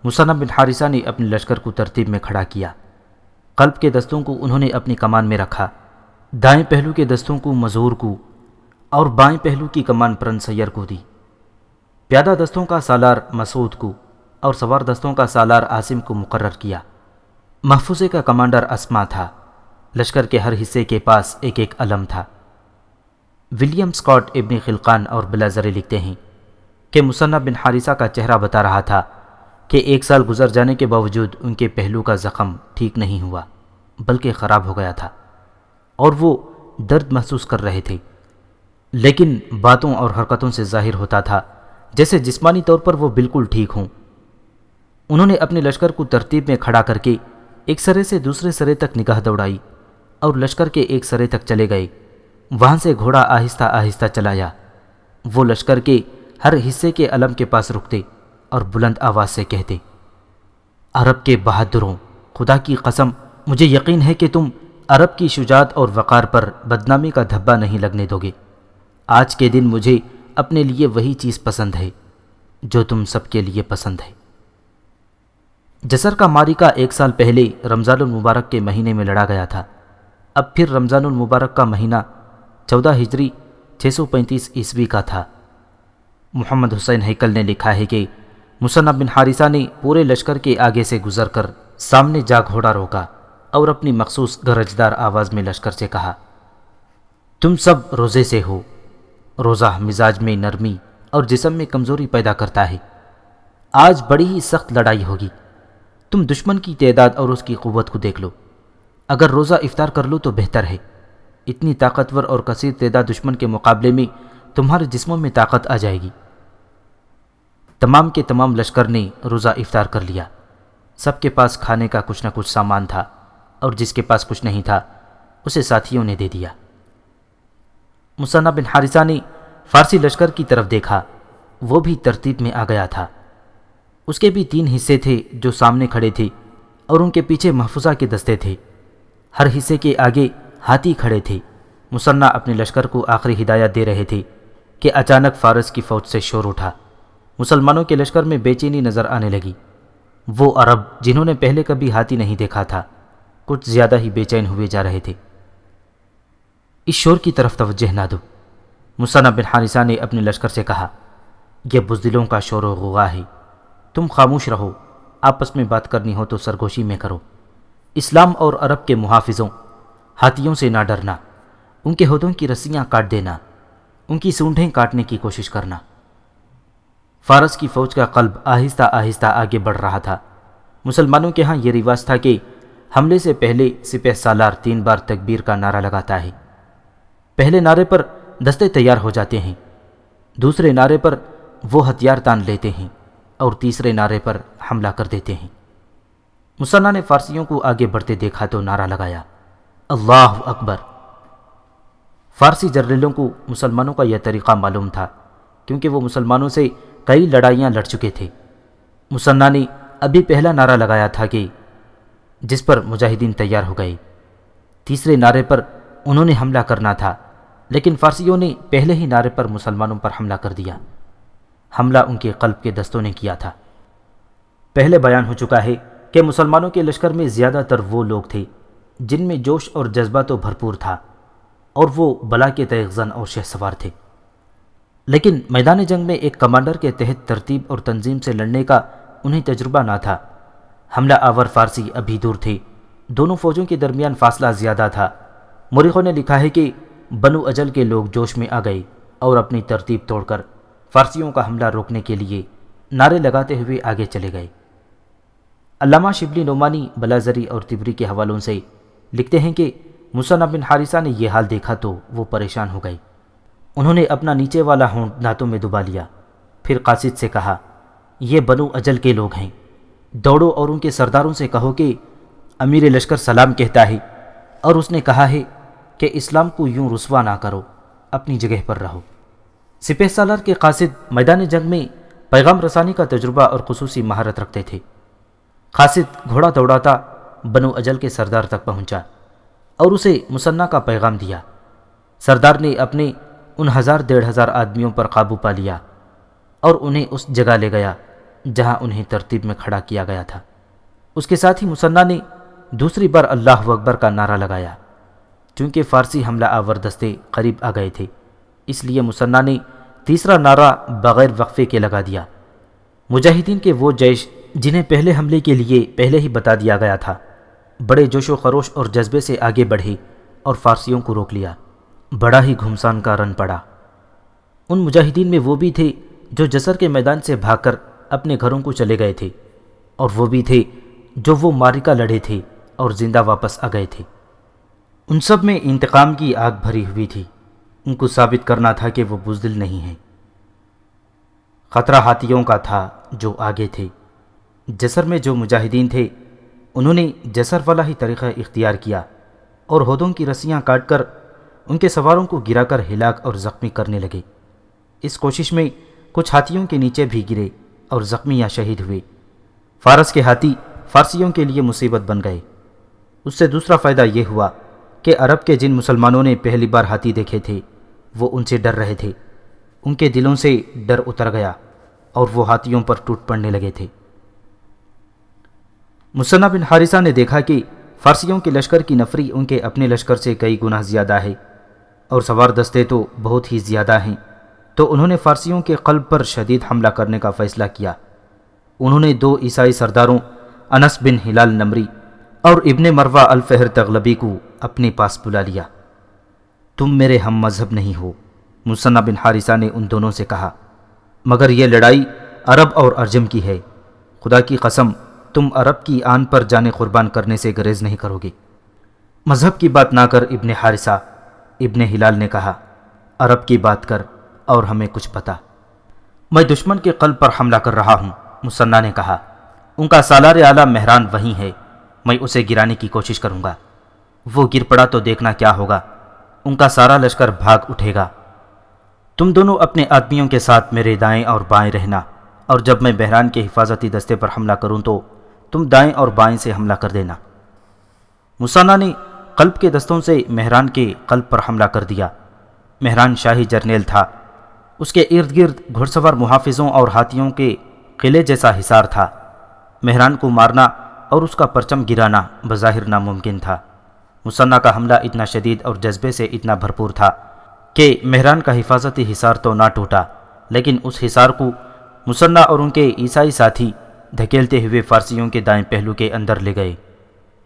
S1: مصنع بن حارثہ نے اپنے لشکر کو ترتیب میں کھڑا کیا۔ قلب کے دستوں کو انہوں نے اپنی کمان میں رکھا، دائیں پہلو کے دستوں کو مظہور کو اور بائیں پہلو کی کمان پرن سیر کو دی۔ پیادہ دستوں کا سالار مسعود کو اور سوار دستوں کا سالار عاصم کو مقرر کیا۔ محفوظے کا کمانڈر اسما تھا۔ لشکر کے ہر حصے کے پاس ایک ایک علم تھا۔ ولیم اسکاٹ ابن خلقان اور بلازری لکھتے ہیں کہ مصنع بن حارثہ کا چہرہ بتا رہا تھا کہ 1 سال گزر جانے کے باوجود ان کے پہلو کا زخم ٹھیک نہیں ہوا بلکہ خراب ہو گیا تھا اور وہ درد محسوس کر رہے تھے، لیکن باتوں اور حرکتوں سے ظاہر ہوتا تھا جیسے جسمانی طور پر وہ بالکل ٹھیک ہوں۔ انہوں نے اپنے لشکر کو ترتیب میں کھڑا کر کے ایک سرے سے دوسرے سرے تک نگاہ دوڑائی اور لشکر کے ایک سرے تک چلے گئے۔ وہاں سے گھوڑا آہستہ آہستہ چلایا۔ وہ لشکر کے ہر حصے کے علم کے پاس رکتے اور بلند آواز سے کہتے، عرب کے بہادروں، خدا کی قسم مجھے یقین ہے کہ تم عرب کی شجاعت اور وقار پر بدنامی کا دھبا نہیں لگنے دو گے۔ آج کے دن مجھے اپنے لیے وہی چیز پسند ہے جو تم سب کے لیے پسند ہے۔ جسر کا معرکہ 1 سال پہلے رمضان المبارک کے مہینے میں لڑا گیا تھا۔ اب پھر رمضان المبارک کا مہینہ 14 ہجری 635 عیسوی کا تھا۔ محمد حسین ہیکل نے لکھا ہے کہ مصنع بن حارثہ نے پورے لشکر کے آگے سے گزر کر سامنے جا گھوڑا روکا اور اپنی مخصوص گرجدار آواز میں لشکر سے کہا، تم سب روزے سے ہو۔ روزہ مزاج میں نرمی اور جسم میں کمزوری پیدا کرتا ہے۔ آج بڑی ہی سخت لڑائی ہوگی۔ تم دشمن کی تعداد اور اس کی قوت کو دیکھ لو۔ اگر روزہ افطار کر لو تو بہتر ہے۔ اتنی طاقتور اور کثیر تعداد دشمن کے مقابلے میں تمہارے جسموں میں طاقت آ جائے گی۔ تمام کے تمام لشکر نے روزہ افطار کر لیا۔ سب کے پاس کھانے کا کچھ نہ کچھ سامان تھا، اور جس کے پاس کچھ نہیں تھا اسے ساتھیوں نے دے دیا۔ مثنی بن حارثہ نے فارسی لشکر کی طرف دیکھا، وہ بھی ترتیب میں آ گیا تھا۔ اس کے بھی 3 حصے تھے جو سامنے کھڑے تھے، اور ان کے پیچھے محفوظہ کے دستے تھے۔ ہر حصے کے آگے ہاتھی کھڑے تھے۔ مثنی اپنے لشکر کو آخری ہدایت دے رہے تھے کہ اچانک فارس کی فوج سے شور اٹھا۔ مسلمانوں کے لشکر میں بے چینی نظر آنے لگی۔ وہ عرب جنہوں نے پہلے کبھی ہاتھی نہیں دیکھا تھا کچھ زیادہ ہی بے چین ہوئے جا رہے تھے۔ اس شور کی طرف توجہ نہ دو، مثنی بن حارثہ نے اپنے لشکر سے کہا، یہ بزدلوں کا شور و غوغا ہے، تم خاموش رہو، آپس میں بات کرنی ہو تو سرگوشی میں کرو۔ اسلام اور عرب کے محافظوں، ہاتھیوں سے نہ ڈرنا، ان کے ہودوں کی رسیاں کاٹ دینا، ان کی سونڈیں کاٹنے کی کوشش کرنا۔ فارس کی فوج کا قلب آہستہ آہستہ آگے بڑھ رہا تھا۔ مسلمانوں کے ہاں یہ رواج تھا کہ حملے سے پہلے سپہ سالار 3 بار تکبیر کا نعرہ لگاتا ہے۔ پہلے نعرے پر دستے تیار ہو جاتے ہیں، دوسرے نعرے پر وہ ہتھیار تان لیتے ہیں، اور تیسرے نعرے پر حملہ کر دیتے ہیں۔ مثنی نے فارسیوں کو آگے بڑھتے دیکھا تو نعرہ لگایا، اللہ اکبر۔ فارسی جنرلوں کو مسلمانوں کا یہ طریقہ معلوم تھا، کیونکہ وہ مسلمانوں سے کئی لڑائیاں لڑ چکے تھے۔ مثنی نے ابھی پہلا نعرہ لگایا تھا کہ جس پر مجاہدین تیار ہو گئے۔ تیسرے نعرے پر انہوں نے حملہ کرنا تھا، لیکن فارسیوں نے پہلے ہی نعرے پر مسلمانوں پر حملہ کر دیا۔ حملہ ان کے قلب کے دستوں نے کیا تھا۔ پہلے بیان ہو چکا ہے کہ مسلمانوں کے لشکر میں زیادہ تر وہ لوگ تھے جن میں جوش اور جذبہ تو بھرپور تھا، اور وہ بلا کے تیغ زن اور شہ سوار تھے، لیکن میدان جنگ میں ایک کمانڈر کے تحت ترتیب اور تنظیم سے لڑنے کا انہیں تجربہ نہ تھا۔ حملہ آور فارسی ابھی دور تھے، دونوں فوجوں کے درمیان فاصلہ زیادہ تھا۔ مورخوں نے لکھا ہے کہ بنو اجل کے لوگ جوش میں آ گئے اور اپنی ترتیب توڑ کر فارسیوں کا حملہ روکنے کے لیے نعرے لگاتے ہوئے آگے چلے گئے۔ علامہ شبلی نعمانی بلازری اور طبری کے حوالوں سے لکھتے ہیں کہ مثنی بن حارثہ نے یہ حال دیکھا تو وہ پریشان ہو گئے۔ انہوں نے اپنا نیچے والا ہونٹ دانتوں میں دبا لیا، پھر قاصد سے کہا، یہ بنو اجل کے لوگ ہیں، دوڑو اور ان کے سرداروں سے کہو کہ امیر لشکر سلام کہتا ہے، اور اس نے کہا ہے کہ اسلام کو یوں رسوا نہ کرو، اپنی جگہ پر رہو۔ سپہ سالار کے قاصد میدان جنگ میں پیغام رسانی کا تجربہ اور خصوصی مہارت رکھتے تھے۔ قاصد گھوڑا دوڑاتا بنو اجل کے سردار تک پہنچا اور اسے مثنی کا پیغام دیا۔ سردار نے اپنے ان 1000-1500 آدمیوں پر قابو پا لیا اور انہیں اس جگہ لے گیا جہاں انہیں ترتیب میں کھڑا کیا گیا تھا۔ اس کے ساتھ ہی مثنی نے دوسری بار اللہ اکبر کا نعرہ لگایا۔ چونکہ فارسی حملہ آور دستے قریب آ گئے تھے، اس لیے مثنی نے تیسرا نعرہ بغیر وقفے کے لگا دیا۔ مجاہدین کے وہ جیش جنہیں پہلے حملے کے لیے پہلے ہی بتا دیا گیا تھا، بڑے جوش و خروش اور جذبے سے آگے بڑھے اور فارسیوں کو روک لیا۔ بڑا ہی گھمسان کا رن پڑا۔ ان مجاہدین میں وہ بھی تھے جو جسر کے میدان سے بھاگ کر اپنے گھروں کو چلے گئے تھے، اور وہ بھی تھے جو وہ معرکہ لڑے تھے اور زندہ واپس آ گئے تھے۔ ان سب میں انتقام کی آگ بھری ہوئی تھی۔ ان کو ثابت کرنا تھا کہ وہ بزدل نہیں ہیں۔ خطرہ ہاتھیوں کا تھا جو آگے تھے۔ جسر میں جو مجاہدین تھے انہوں نے جسر والا ہی طریقہ اختیار کیا اور ہودوں کی رسیاں کاٹ کر ان کے سواروں کو گرا کر ہلاک اور زخمی کرنے لگے۔ اس کوشش میں کچھ ہاتھیوں کے نیچے بھی گرے اور زخمی یا شہید ہوئے۔ فارس کے ہاتھی فارسیوں کے لیے مصیبت بن گئے۔ اس سے دوسرا فائدہ یہ ہوا کہ عرب کے جن مسلمانوں نے پہلی بار ہاتھی دیکھے تھے وہ ان سے ڈر رہے تھے، ان کے دلوں سے ڈر اتر گیا اور وہ ہاتھیوں پر ٹوٹ پڑنے لگے تھے۔ مثنی بن حارثہ نے دیکھا کہ فارسیوں کے لشکر کی نفری ان کے اپنے لشکر سے کئی گنا زیادہ ہے اور سوار دستے تو بہت ہی زیادہ ہیں، تو انہوں نے فارسیوں کے قلب پر شدید حملہ کرنے کا فیصلہ کیا۔ انہوں نے 2 عیسائی سرداروں انس بن ہلال نمری اور ابن مروہ الفہر تغلبی کو اپنے پاس بلا لیا۔ تم میرے ہم مذہب نہیں ہو، مثنی بن حارثہ نے ان دونوں سے کہا، مگر یہ لڑائی عرب اور ارجم کی ہے، خدا کی قسم تم عرب کی آن پر جانے قربان کرنے سے گریز نہیں کرو گے۔ مذہب کی بات نہ کر ابن حارثہ، ابن ہلال نے کہا، عرب کی بات کر اور ہمیں کچھ پتہ۔ میں دشمن کے قلب پر حملہ کر رہا ہوں، مصنع نے کہا۔ ان کا سالار اعلیٰ مہران وہیں ہے، میں اسے گرانے کی کوشش کروں گا۔ وہ گر پڑا تو دیکھنا کیا ہوگا، ان کا سارا لشکر بھاگ اٹھے گا۔ تم دونوں اپنے آدمیوں کے ساتھ میرے دائیں اور بائیں رہنا، اور جب میں مہران کے حفاظتی دستے پر حملہ کروں تو تم دائیں اور بائیں سے حملہ کر دینا۔ مصنع نے قلب کے دستوں سے مہران کے قلب پر حملہ کر دیا۔ مہران شاہی جرنیل تھا، اس کے ارد گرد گھڑ سوار محافظوں اور ہاتھیوں کے قلعے جیسا حصار تھا۔ مہران کو مارنا اور اس کا پرچم گرانا بظاہر ناممکن تھا۔ مصنع کا حملہ اتنا شدید اور جذبے سے اتنا بھرپور تھا کہ مہران کا حفاظتی حصار تو نہ ٹوٹا، لیکن اس حصار کو مصنع اور ان کے عیسائی ساتھی دھکیلتے ہوئے فارسیوں کے دائیں پہلو کے اندر لے گئے۔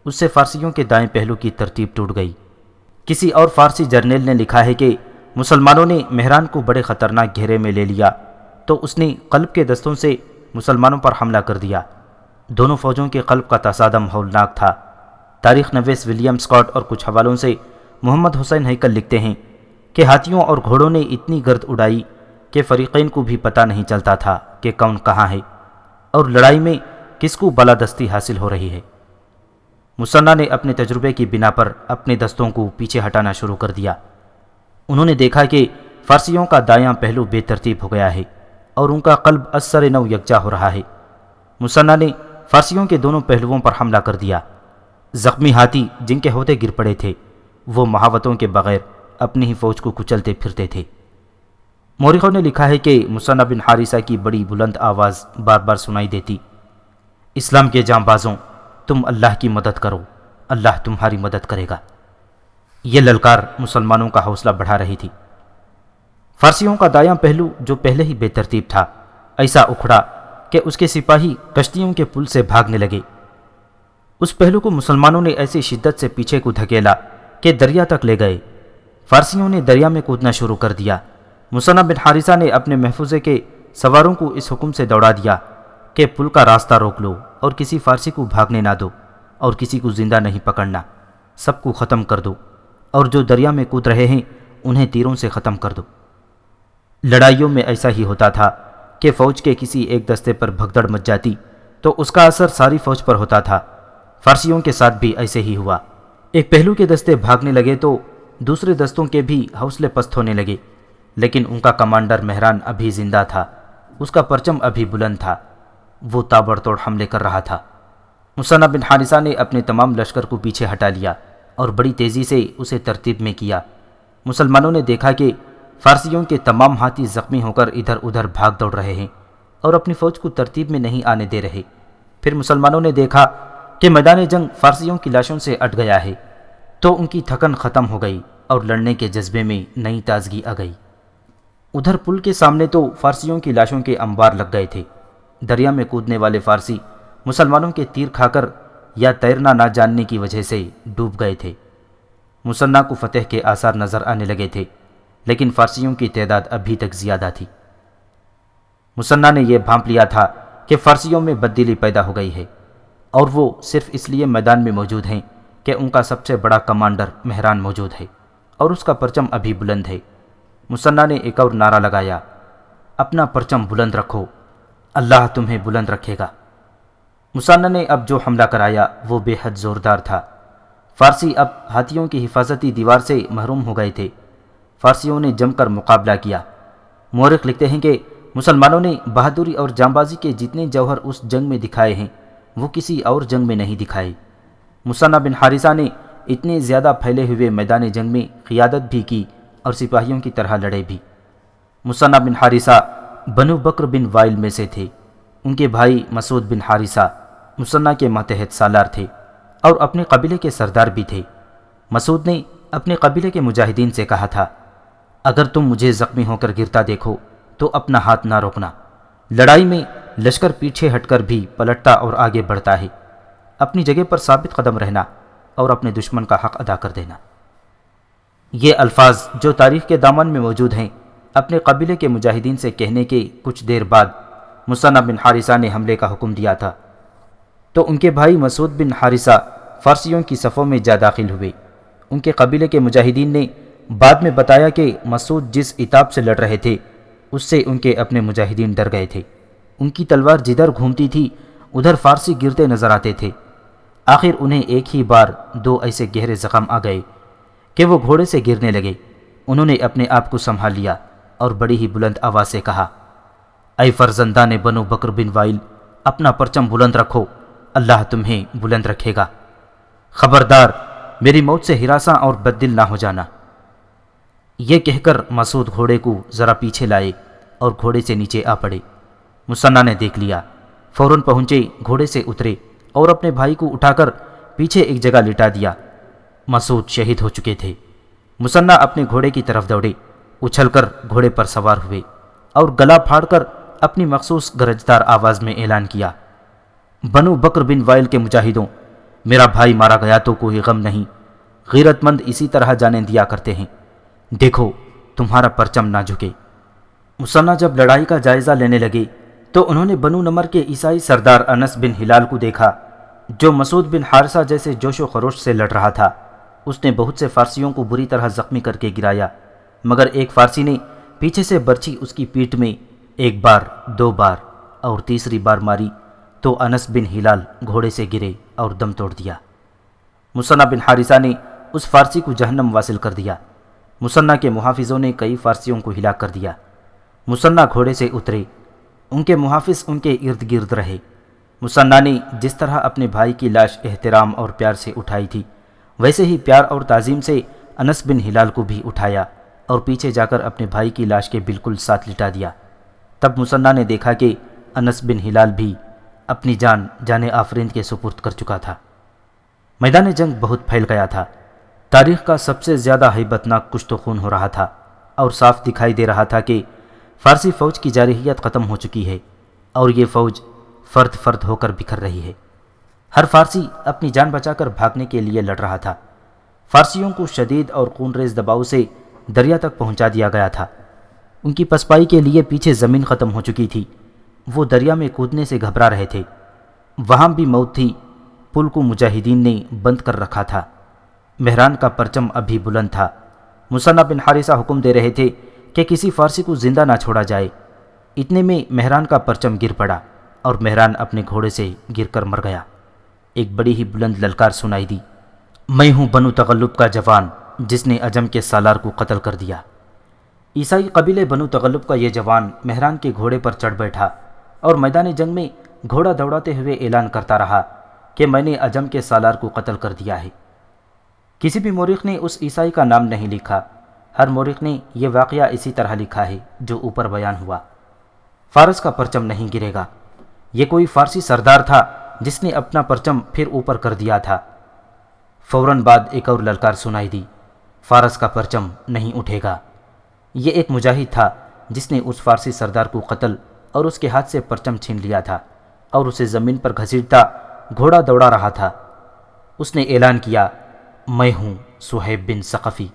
S1: اس سے فارسیوں کے دائیں پہلو کی ترتیب ٹوٹ گئی۔ کسی اور فارسی جرنیل نے لکھا ہے کہ مسلمانوں نے مہران کو بڑے خطرناک گھیرے میں لے لیا تو اس نے قلب کے دستوں سے مسلمانوں پر حملہ کر دیا۔ دونوں فوجوں کے قلب کا تصادم ہولناک تھا۔ تاریخ نویس ولیم اسکاٹ اور کچھ حوالوں سے محمد حسین ہیکل لکھتے ہیں کہ ہاتھیوں اور گھوڑوں نے اتنی گرد اڑائی کہ فریقین کو بھی پتہ نہیں چلتا تھا کہ کون کہاں ہے اور لڑائی میں کس کو بالادستی حاصل ہو رہی ہے۔ مصنع نے اپنے تجربے کی بنا پر اپنے دستوں کو پیچھے ہٹانا شروع کر دیا۔ انہوں نے دیکھا کہ فارسیوں کا دایاں پہلو بے ترتیب ہو گیا ہے اور ان کا قلب ازسر نو یکجا ہو رہا ہے۔ مصنع نے فارسیوں کے دونوں پہلوؤں پر حملہ کر دیا۔ زخمی ہاتھی جن کے ہوتے گر پڑے تھے، وہ محاوتوں کے بغیر اپنی ہی فوج کو کچلتے پھرتے تھے۔ مورخوں نے لکھا ہے کہ مصنع بن حارثہ کی بڑی بلند آواز بار بار سنائی دیتی، اسلام کے جانبازوں، تم اللہ کی مدد کرو، اللہ تمہاری مدد کرے گا۔ یہ للکار مسلمانوں کا حوصلہ بڑھا رہی تھی۔ فارسیوں کا دایاں پہلو جو پہلے ہی بے ترتیب تھا، ایسا اکھڑا کہ اس کے سپاہی کشتیوں کے پل سے بھاگنے لگے۔ اس پہلو کو مسلمانوں نے ایسی شدت سے پیچھے کو دھکیلا کہ دریا تک لے گئے۔ فارسیوں نے دریا میں کودنا شروع کر دیا۔ مصنع بن حارثہ نے اپنے محفوظے کے سواروں کو اس حکم سے دوڑا دیا کہ پل کا راستہ روک لو اور کسی فارسی کو بھاگنے نہ دو اور کسی کو زندہ نہیں پکڑنا، سب کو ختم کر دو، اور جو دریا میں کود رہے ہیں انہیں تیروں سے ختم کر دو۔ لڑائیوں میں ایسا ہی ہوتا تھا کہ فوج کے کسی ایک دستے پر بھگدڑ مچ جاتی تو اس کا اثر ساری فوج پر ہوتا تھا۔ فارسیوں کے ساتھ بھی ایسے ہی ہوا۔ ایک پہلو کے دستے بھاگنے لگے تو دوسرے دستوں کے بھی حوصلے پست ہونے لگے، لیکن ان کا کمانڈر مہران ابھی زندہ تھا، اس کا پرچم ابھی بلند تھا، وہ تابڑ توڑ حملے کر رہا تھا۔ مصنع بن حارثہ نے اپنے تمام لشکر کو پیچھے ہٹا لیا اور بڑی تیزی سے اسے ترتیب میں کیا۔ مسلمانوں نے دیکھا کہ فارسیوں کے تمام ہاتھی زخمی ہو کر ادھر ادھر بھاگ دوڑ رہے ہیں اور اپنی فوج کو ترتیب میں نہیں آنے دے رہے۔ پھر مسلمانوں نے دیکھا کہ میدان جنگ فارسیوں کی لاشوں سے اٹ گیا ہے، تو ان کی تھکن ختم ہو گئی اور لڑنے کے جذبے میں نئی تازگی آ گئی۔ ادھر پل کے سامنے تو فارسیوں کی لاشوں کے انبار لگ گئے تھے۔ دریا میں کودنے والے فارسی مسلمانوں کے تیر کھا کر یا تیرنا نہ جاننے کی وجہ سے ڈوب گئے تھے۔ مصنع کو فتح کے آثار نظر آنے لگے تھے، لیکن فارسیوں کی تعداد ابھی تک زیادہ تھی۔ مصنع نے یہ بھانپ لیا تھا کہ فارسیوں میں بددلی پیدا ہو گئی ہے، اور وہ صرف اس لیے میدان میں موجود ہیں کہ ان کا سب سے بڑا کمانڈر مہران موجود ہے اور اس کا پرچم ابھی بلند ہے۔ مصنع نے ایک اور نعرہ لگایا، اپنا پرچم بلند رکھو، اللہ تمہیں بلند رکھے گا۔ مصنع نے اب جو حملہ کرایا وہ بے حد زوردار تھا۔ فارسی اب ہاتھیوں کی حفاظتی دیوار سے محروم ہو گئے تھے۔ فارسیوں نے جم کر مقابلہ کیا۔ مورخ لکھتے ہیں کہ مسلمانوں نے بہادری اور جانبازی کے جتنے جوہر اس جنگ میں دکھائے ہیں وہ کسی اور جنگ میں نہیں دکھائے۔ مصنع بن حارثہ نے اتنے زیادہ پھیلے ہوئے میدان جنگ میں قیادت بھی کی اور سپاہیوں کی طرح لڑے بھی۔ مصنع بن حارثہ بنو بکر بن وائل میں سے تھے۔ ان کے بھائی مسعود بن حارثہ مصنع کے ماتحت سالار تھے اور اپنے قبیلے کے سردار بھی تھے۔ مسعود نے اپنے قبیلے کے مجاہدین سے کہا تھا، اگر تم مجھے زخمی ہو کر گرتا دیکھو تو اپنا ہاتھ نہ روکنا۔ لڑائی میں لشکر پیچھے ہٹ کر بھی پلٹتا اور آگے بڑھتا ہے، اپنی جگہ پر ثابت قدم رہنا اور اپنے دشمن کا حق ادا کر دینا۔ یہ الفاظ جو تاریخ کے دامن میں موجود ہیں، اپنے قبیلے کے مجاہدین سے کہنے کے کچھ دیر بعد مصنع بن حارثہ نے حملے کا حکم دیا تھا، تو ان کے بھائی مسعود بن حارثہ فارسیوں کی صفوں میں جا داخل ہوئے۔ ان کے قبیلے کے مجاہدین نے بعد میں بتایا کہ مسعود جس عتاب سے لڑ رہے تھے اس سے ان کے اپنے مجاہدین ڈر گئے تھے۔ ان کی تلوار جدھر گھومتی تھی ادھر فارسی گرتے نظر آتے تھے۔ آخر انہیں ایک ہی بار 2 ایسے گہرے زخم آ گئے کہ وہ گھوڑے سے گرنے لگے۔ انہوں نے اپنے آپ کو سنبھال لیا اور بڑی ہی بلند آواز سے کہا، اے فرزندان بنو بکر بن وائل، اپنا پرچم بلند رکھو، اللہ تمہیں بلند رکھے گا۔ خبردار میری موت سے ہراساں اور بددل نہ ہو جانا۔ یہ کہہ کر مسعود گھوڑے کو ذرا پیچھے لائے اور گھوڑے سے نیچے آ پڑے۔ مثنیٰ نے دیکھ لیا، فوراً پہنچے، گھوڑے سے اترے اور اپنے بھائی کو اٹھا کر پیچھے ایک جگہ لٹا دیا۔ مسعود شہید ہو چکے تھے۔ مثنیٰ اپنے گھوڑے کی طرف دوڑے، اچھل کر گھوڑے پر سوار ہوئے اور گلا پھاڑ کر اپنی مخصوص گرجدار آواز میں اعلان کیا، بنو بکر بن وائل کے مجاہدوں، میرا بھائی مارا گیا تو کوئی غم نہیں، غیرت مند اسی طرح جانیں دیا کرتے ہیں، دیکھو تمہارا پرچم نہ جھکے۔ مثنیٰ جب لڑائی کا جائزہ لینے لگے تو انہوں نے بنو نمر کے عیسائی سردار انس بن ہلال کو دیکھا جو مسعود بن حارثہ جیسے جوش و خروش سے لڑ رہا تھا۔ اس نے بہت سے فارسیوں کو بری طرح زخمی کر کے گرایا، مگر ایک فارسی نے پیچھے سے برچھی اس کی پیٹھ میں 1 بار 2 بار اور تیسری بار ماری تو انس بن ہلال گھوڑے سے گرے اور دم توڑ دیا۔ مثنیٰ بن حارثہ نے اس فارسی کو جہنم واصل کر دیا۔ مثنیٰ کے محافظوں نے کئی فارسیوں کو ہلاک کر دیا۔ مثنیٰ گھوڑے سے اترے، ان کے محافظ ان کے ارد گرد رہے۔ مثنیٰ نے جس طرح اپنے بھائی کی لاش احترام اور پیار سے اٹھائی تھی، ویسے ہی پیار اور تعظیم سے انس بن ہلال کو بھی اٹھایا اور پیچھے جا کر اپنے بھائی کی لاش کے بالکل ساتھ لٹا دیا۔ تب مثنیٰ نے دیکھا کہ انس بن ہلال بھی اپنی جان آفریند کے سپرد کر چکا تھا۔ میدان جنگ بہت پھیل گیا تھا۔ تاریخ کا سب سے زیادہ ہیبت ناک کشت و خون ہو رہا تھا اور صاف دکھائی دے رہا تھا کہ فارسی فوج کی جارحیت ختم ہو چکی ہے اور یہ فوج فرد فرد ہو کر بکھر رہی ہے۔ ہر فارسی اپنی جان بچا کر بھاگنے کے لیے لڑ رہا تھا۔ فارسیوں کو شدید اور خون ریز دباؤ سے دریا تک پہنچا دیا گیا تھا۔ ان کی پسپائی کے لیے پیچھے زمین ختم ہو چکی تھی۔ وہ دریا میں کودنے سے گھبرا رہے تھے۔ وہاں بھی موت تھی۔ پل کو مجاہدین نے بند کر رکھا تھا۔ مہران کا پرچم ابھی بلند تھا۔ مثنیٰ بن حارثہ حکم دے رہے تھے کہ کسی فارسی کو زندہ نہ چھوڑا جائے۔ اتنے میں مہران کا پرچم گر پڑا اور مہران اپنے گھوڑے سے گر کر مر گیا۔ ایک بڑی ہی بلند للکار سنائی دی، میں ہوں بنو تغلب کا جوان جس نے عجم کے سالار کو قتل کر دیا۔ عیسائی قبیلے بنو تغلب کا یہ جوان مہران کے گھوڑے پر چڑھ بیٹھا اور میدان جنگ میں گھوڑا دوڑاتے ہوئے اعلان کرتا رہا کہ میں نے عجم کے سالار کو قتل کر دیا ہے۔ کسی بھی مورخ نے اس عیسائی کا نام نہیں لکھا۔ ہر مورخ نے یہ واقعہ اسی طرح لکھا ہے جو اوپر بیان ہوا۔ فارس کا پرچم نہیں گرے گا۔ یہ کوئی فارسی سردار تھا جس نے اپنا پرچم پھر اوپر کر دیا تھا۔ فوراً بعد ایک اور للکار سنائی دی، فارس کا پرچم نہیں اٹھے گا۔ یہ ایک مجاہد تھا جس نے اس فارسی سردار کو قتل اور اس کے ہاتھ سے پرچم چھین لیا تھا اور اسے زمین پر گھسیٹتا گھوڑا دوڑا رہا تھا۔ اس نے اعلان کیا، میں ہوں صہیب بن ثقفی،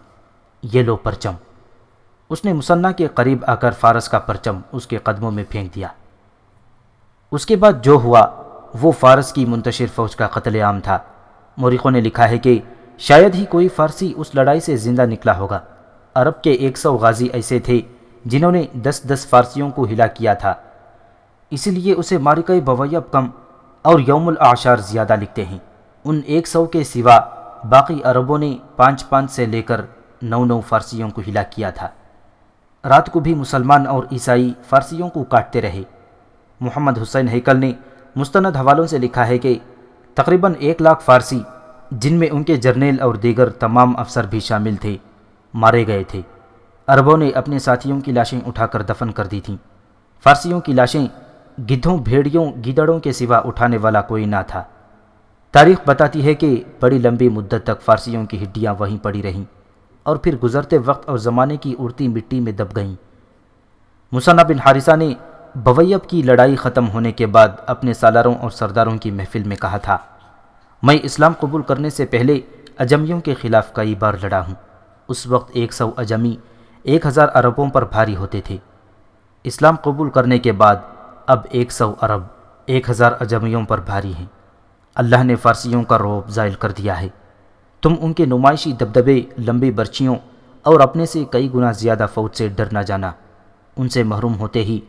S1: یہ لو پرچم۔ اس نے مثنیٰ کے قریب آ کر فارس کا پرچم اس کے قدموں میں پھینک دیا۔ اس کے بعد جو ہوا وہ فارس کی منتشر فوج کا قتل عام تھا۔ مورخوں نے لکھا ہے کہ شاید ہی کوئی فارسی اس لڑائی سے زندہ نکلا ہوگا۔ عرب کے 100 غازی ایسے تھے جنہوں نے 10 فارسیوں کو ہلاک کیا تھا، اسی لیے اسے معرکہ بویب کم اور یوم الاعشار زیادہ لکھتے ہیں۔ ان 100 کے سوا باقی عربوں نے 5 سے لے کر 9 فارسیوں کو ہلاک کیا تھا۔ رات کو بھی مسلمان اور عیسائی فارسیوں کو کاٹتے رہے۔ محمد حسین ہیکل نے مستند حوالوں سے لکھا ہے کہ تقریباً 1 لاکھ فارسی، جن میں ان کے جرنیل اور دیگر تمام افسر بھی شامل تھے، مارے گئے تھے۔ عربوں نے اپنے ساتھیوں کی لاشیں اٹھا کر دفن کر دی تھیں۔ فارسیوں کی لاشیں گدھوں، بھیڑیوں، گیدڑوں کے سوا اٹھانے والا کوئی نہ تھا۔ تاریخ بتاتی ہے کہ بڑی لمبی مدت تک فارسیوں کی ہڈیاں وہیں پڑی رہیں اور پھر گزرتے وقت اور زمانے کی اڑتی مٹی میں دب گئیں۔ مثنیٰ بن حارثہ نے بویب کی لڑائی ختم ہونے کے بعد اپنے سالاروں اور سرداروں کی محفل میں کہا تھا، میں اسلام قبول کرنے سے پہلے اجمیوں کے خلاف کئی بار لڑا ہوں۔ اس وقت 100 اجمی 1000 عربوں پر بھاری ہوتے تھے۔ اسلام قبول کرنے کے بعد اب 100 عرب 1000 اجمیوں پر بھاری ہیں۔ اللہ نے فارسیوں کا رعب زائل کر دیا ہے۔ تم ان کے نمائشی دبدبے، لمبی برچھیوں اور اپنے سے کئی گنا زیادہ فوج سے ڈر نہ جانا۔ ان سے محروم ہوتے ہی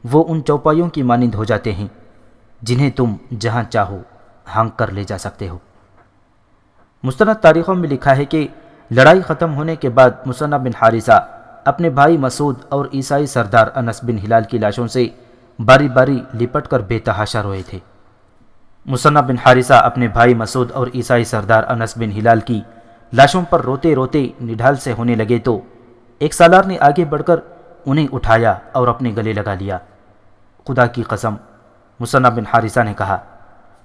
S1: وہ ان چوپایوں کی مانند ہو جاتے ہیں جنہیں تم جہاں چاہو ہانک کر لے جا سکتے ہو۔ مستند تاریخوں میں لکھا ہے کہ لڑائی ختم ہونے کے بعد مصنع بن حارثہ اپنے بھائی مسعود اور عیسائی سردار انس بن ہلال کی لاشوں سے باری باری لپٹ کر بے تحاشا روئے تھے۔ مصنع بن حارثہ اپنے بھائی مسعود اور عیسائی سردار انس بن ہلال کی لاشوں پر روتے روتے نڈھال سے ہونے لگے تو ایک سالار نے آگے بڑھ کر انہیں اٹھایا اور اپنے گلے لگا لیا۔ خدا کی قسم، مصنع بن حارثہ نے کہا،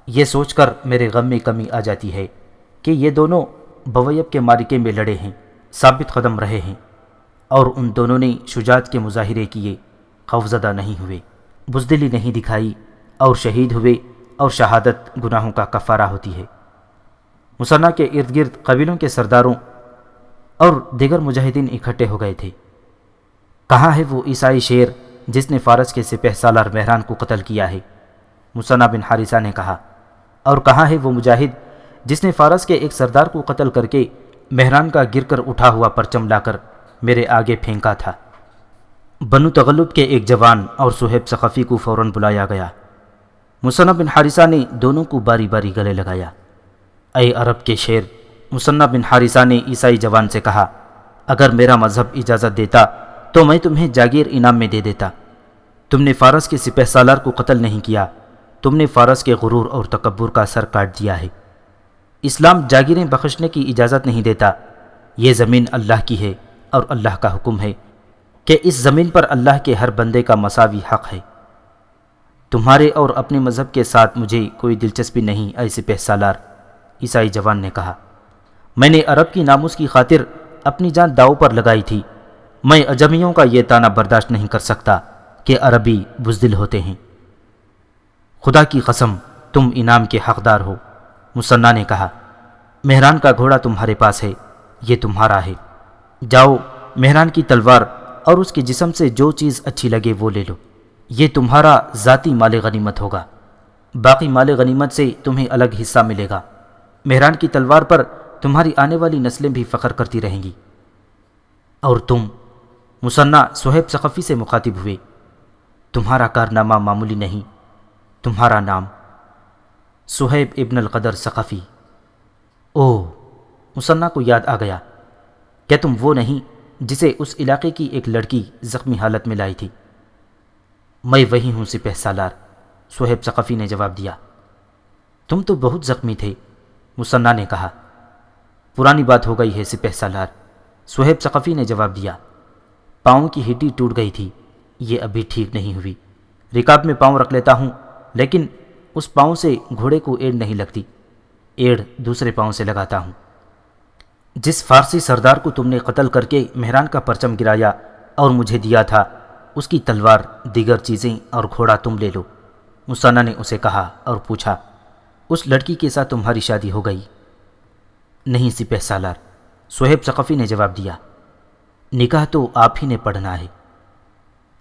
S1: یہ سوچ کر میرے غم میں کمی آ جاتی ہے کہ یہ دونوں بویب کے معرکے میں لڑے ہیں، ثابت قدم رہے ہیں، اور ان دونوں نے شجاعت کے مظاہرے کیے، خوفزدہ نہیں ہوئے، بزدلی نہیں دکھائی، اور شہید ہوئے، اور شہادت گناہوں کا کفارہ ہوتی ہے۔ مصنع کے ارد گرد قبیلوں کے سرداروں اور دیگر مجاہدین اکٹھے ہو گئے تھے۔ کہاں ہے وہ عیسائی شیر جس نے فارس کے سپہ سالار مہران کو قتل کیا ہے؟ مصنع بن حارثہ نے کہا، اور کہاں ہے وہ مجاہد جس نے فارس کے ایک سردار کو قتل کر کے مہران کا گر کر اٹھا ہوا پرچم لا کر میرے آگے پھینکا تھا؟ بنو تغلب کے ایک جوان اور صہیب ثقفی کو فوراً بلایا گیا۔ مصنع بن حارثہ نے دونوں کو باری باری گلے لگایا۔ اے عرب کے شیر، مصنع بن حارثہ نے عیسائی جوان سے کہا، اگر میرا مذہب اجازت دیتا تو میں تمہیں جاگیر انعام میں دے دیتا۔ تم نے فارس کے سپہ سالار کو قتل نہیں کیا، تم نے فارس کے غرور اور تکبر کا سر کاٹ دیا ہے۔ اسلام جاگیریں بخشنے کی اجازت نہیں دیتا۔ یہ زمین اللہ کی ہے اور اللہ کا حکم ہے کہ اس زمین پر اللہ کے ہر بندے کا مساوی حق ہے۔ تمہارے اور اپنے مذہب کے ساتھ مجھے کوئی دلچسپی نہیں اے سپہ سالار، عیسائی جوان نے کہا۔ میں نے عرب کی ناموس کی خاطر اپنی جان داؤ پر لگائی تھی۔ میں اجمیوں کا یہ طعنہ برداشت نہیں کر سکتا کہ عربی بزدل ہوتے ہیں۔ خدا کی قسم، تم انعام کے حقدار ہو، مصنع نے کہا۔ مہران کا گھوڑا تمہارے پاس ہے، یہ تمہارا ہے۔ جاؤ، مہران کی تلوار اور اس کے جسم سے جو چیز اچھی لگے وہ لے لو، یہ تمہارا ذاتی مال غنیمت ہوگا۔ باقی مال غنیمت سے تمہیں الگ حصہ ملے گا۔ مہران کی تلوار پر تمہاری آنے والی نسلیں بھی فخر کرتی رہیں گی۔ اور تم، مصنع صہیب ثقفی سے مخاطب ہوئے، تمہارا کارنامہ معمولی نہیں، تمہارا نام صہیب ابن القدر ثقفی۔ اوہ، مصنع کو یاد آ گیا، کیا تم وہ نہیں جسے اس علاقے کی ایک لڑکی زخمی حالت میں لائی تھی؟ میں وہی ہوں سپہ سالار، صہیب ثقفی نے جواب دیا۔ تم تو بہت زخمی تھے، مصنع نے کہا۔ پرانی بات ہو گئی ہے سپہ سالار، صہیب ثقفی نے جواب دیا۔ پاؤں کی ہڈی ٹوٹ گئی تھی، یہ ابھی ٹھیک نہیں ہوئی۔ رکاب میں پاؤں رکھ لیتا ہوں، لیکن اس پاؤں سے گھوڑے کو ایڑ نہیں لگتی، ایڑ دوسرے پاؤں سے لگاتا ہوں۔ جس فارسی سردار کو تم نے قتل کر کے مہران کا پرچم گرایا اور مجھے دیا تھا، اس کی تلوار، دیگر چیزیں اور گھوڑا تم لے لو، مصنع نے اسے کہا اور پوچھا، اس لڑکی کے ساتھ تمہاری شادی ہو گئی؟ نہیں سپہ سالار، صہیب ثقفی نے جواب دیا۔ نکاح تو آپ ہی نے پڑھنا ہے،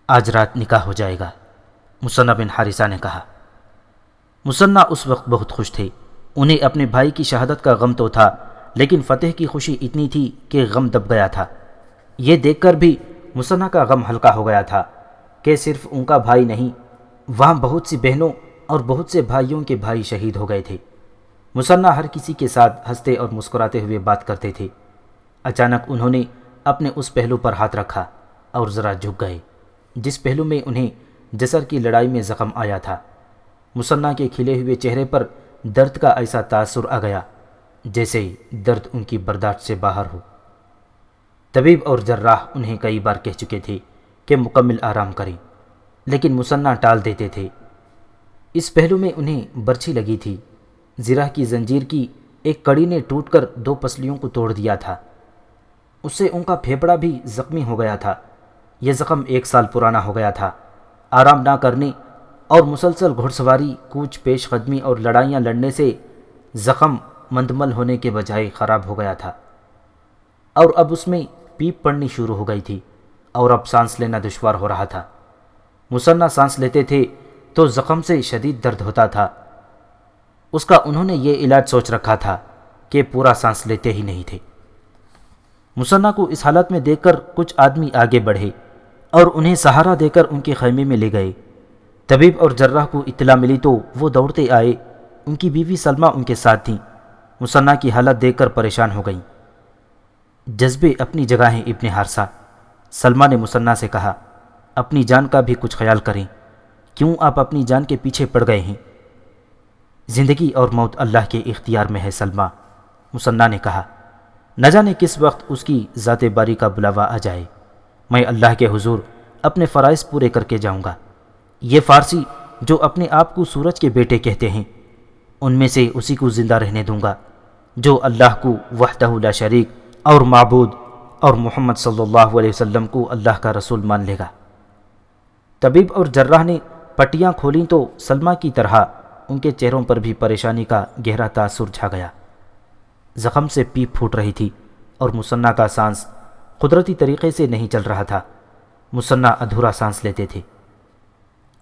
S1: آج رات نکاح ہو جائے گا، مصنع بن حارثہ نے کہا۔ مصنع اس وقت بہت خوش تھے۔ انہیں اپنے بھائی کی شہادت کا غم تو تھا، لیکن فتح کی خوشی اتنی تھی کہ غم دب گیا تھا۔ یہ دیکھ کر بھی مصنع کا غم ہلکا ہو گیا تھا کہ صرف ان کا بھائی نہیں، وہاں بہت سی بہنوں اور بہت سے بھائیوں کے بھائی شہید ہو گئے تھے۔ مصنع ہر کسی کے ساتھ ہنستے اور مسکراتے ہوئے بات کرتے تھے۔ اچانک انہوں نے اپنے اس پہلو پر ہاتھ رکھا اور ذرا جھک گئے جس پہلو میں انہیں جسر کی لڑائی میں زخم آیا تھا۔ مصنع کے کھلے ہوئے چہرے پر درد کا ایسا تاثر آ گیا جیسے درد ان کی برداشت سے باہر ہو۔ طبیب اور جراح انہیں کئی بار کہہ چکے تھے کہ مکمل آرام کریں، لیکن مصنع ٹال دیتے تھے۔ اس پہلو میں انہیں برچھی لگی تھی۔ زرہ کی زنجیر کی ایک کڑی نے ٹوٹ کر دو پسلیوں کو توڑ دیا تھا۔ اس سے ان کا پھیپڑا بھی زخمی ہو گیا تھا۔ یہ زخم 1 سال پرانا ہو گیا تھا۔ آرام نہ کرنے اور مسلسل گھڑ سواری، کوچ پیش قدمی اور لڑائیاں لڑنے سے زخم مندمل ہونے کے بجائے خراب ہو گیا تھا، اور اب اس میں پیپ پڑنی شروع ہو گئی تھی اور اب سانس لینا دشوار ہو رہا تھا۔ مصنع سانس لیتے تھے تو زخم سے شدید درد ہوتا تھا۔ اس کا انہوں نے یہ علاج سوچ رکھا تھا کہ پورا سانس لیتے ہی نہیں تھے۔ مصنع کو اس حالت میں دیکھ کر کچھ آدمی آگے بڑھے اور انہیں سہارا دے کر ان کے خیمے میں لے گئے۔ طبیب اور جراح کو اطلاع ملی تو وہ دوڑتے آئے۔ ان کی بیوی سلمہ ان کے ساتھ تھیں۔ مصنع کی حالت دیکھ کر پریشان ہو گئیں۔ جذبے اپنی جگہ ہیں ابن حارثہ۔ سلمہ نے مصنع سے کہا، اپنی جان کا بھی کچھ خیال کریں، کیوں آپ اپنی جان کے پیچھے پڑ گئے ہیں؟ زندگی اور موت اللہ کے اختیار میں ہے سلمہ، مصنع نے کہا۔ نہ جانے کس وقت اس کی ذات باری کا بلاوا آ جائے۔ میں اللہ کے حضور اپنے فرائض پورے کر کے جاؤں گا۔ یہ فارسی جو اپنے آپ کو سورج کے بیٹے کہتے ہیں، ان میں سے اسی کو زندہ رہنے دوں گا جو اللہ کو وحدہ لا شریک اور معبود اور محمد صلی اللہ علیہ وسلم کو اللہ کا رسول مان لے گا۔ طبیب اور جراح نے پٹیاں کھولیں تو سلمہ کی طرح ان کے چہروں پر بھی پریشانی کا گہرا تاثر چھا گیا۔ زخم سے پیپ پھوٹ رہی تھی اور مصنع کا سانس قدرتی طریقے سے نہیں چل رہا تھا۔ مصنع ادھورا سانس لیتے تھے۔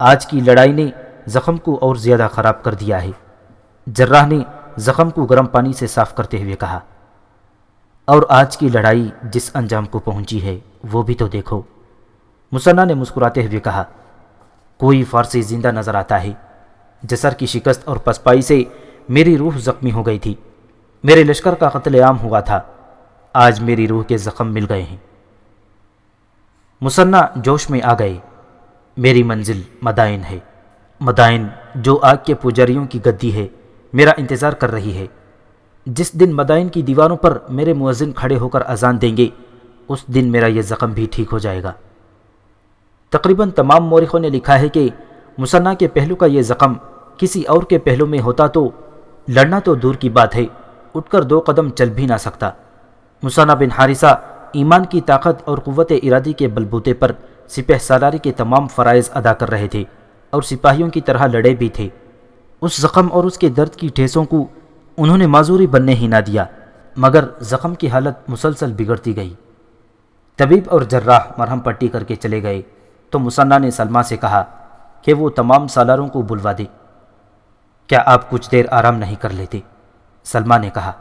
S1: آج کی لڑائی نے زخم کو اور زیادہ خراب کر دیا ہے، جراح نے زخم کو گرم پانی سے صاف کرتے ہوئے کہا، اور آج کی لڑائی جس انجام کو پہنچی ہے وہ بھی تو دیکھو۔ مصنع نے مسکراتے ہوئے کہا، کوئی فارسی زندہ نظر آتا ہے؟ جسر کی شکست اور پسپائی سے میری روح زخمی ہو گئی تھی۔ میرے لشکر کا قتل عام ہوا تھا، آج میری روح کے زخم مل گئے ہیں۔ مصنع جوش میں آ گئے۔ میری منزل مدائن ہے، مدائن جو آگ کے پجاریوں کی گدی ہے، میرا انتظار کر رہی ہے۔ جس دن مدائن کی دیواروں پر میرے مؤذن کھڑے ہو کر اذان دیں گے، اس دن میرا یہ زخم بھی ٹھیک ہو جائے گا۔ تقریباً تمام مورخوں نے لکھا ہے کہ مصنع کے پہلو کا یہ زخم کسی اور کے پہلو میں ہوتا تو لڑنا تو دور کی بات ہے، اٹھ کر 2 قدم چل بھی نہ سکتا۔ مصنع بن حارثہ ایمان کی طاقت اور قوت ارادی کے بلبوتے پر سپہ سالاری کے تمام فرائض ادا کر رہے تھے اور سپاہیوں کی طرح لڑے بھی تھے۔ اس زخم اور اس کے درد کی ٹھیسوں کو انہوں نے معذوری بننے ہی نہ دیا، مگر زخم کی حالت مسلسل بگڑتی گئی۔ طبیب اور جراح مرہم پٹی کر کے چلے گئے تو مصنع نے سلمہ سے کہا کہ وہ تمام سالاروں کو بلوا دے۔ کیا آپ کچھ دیر آرام نہیں کر لیتے؟ سلمہ نے کہا،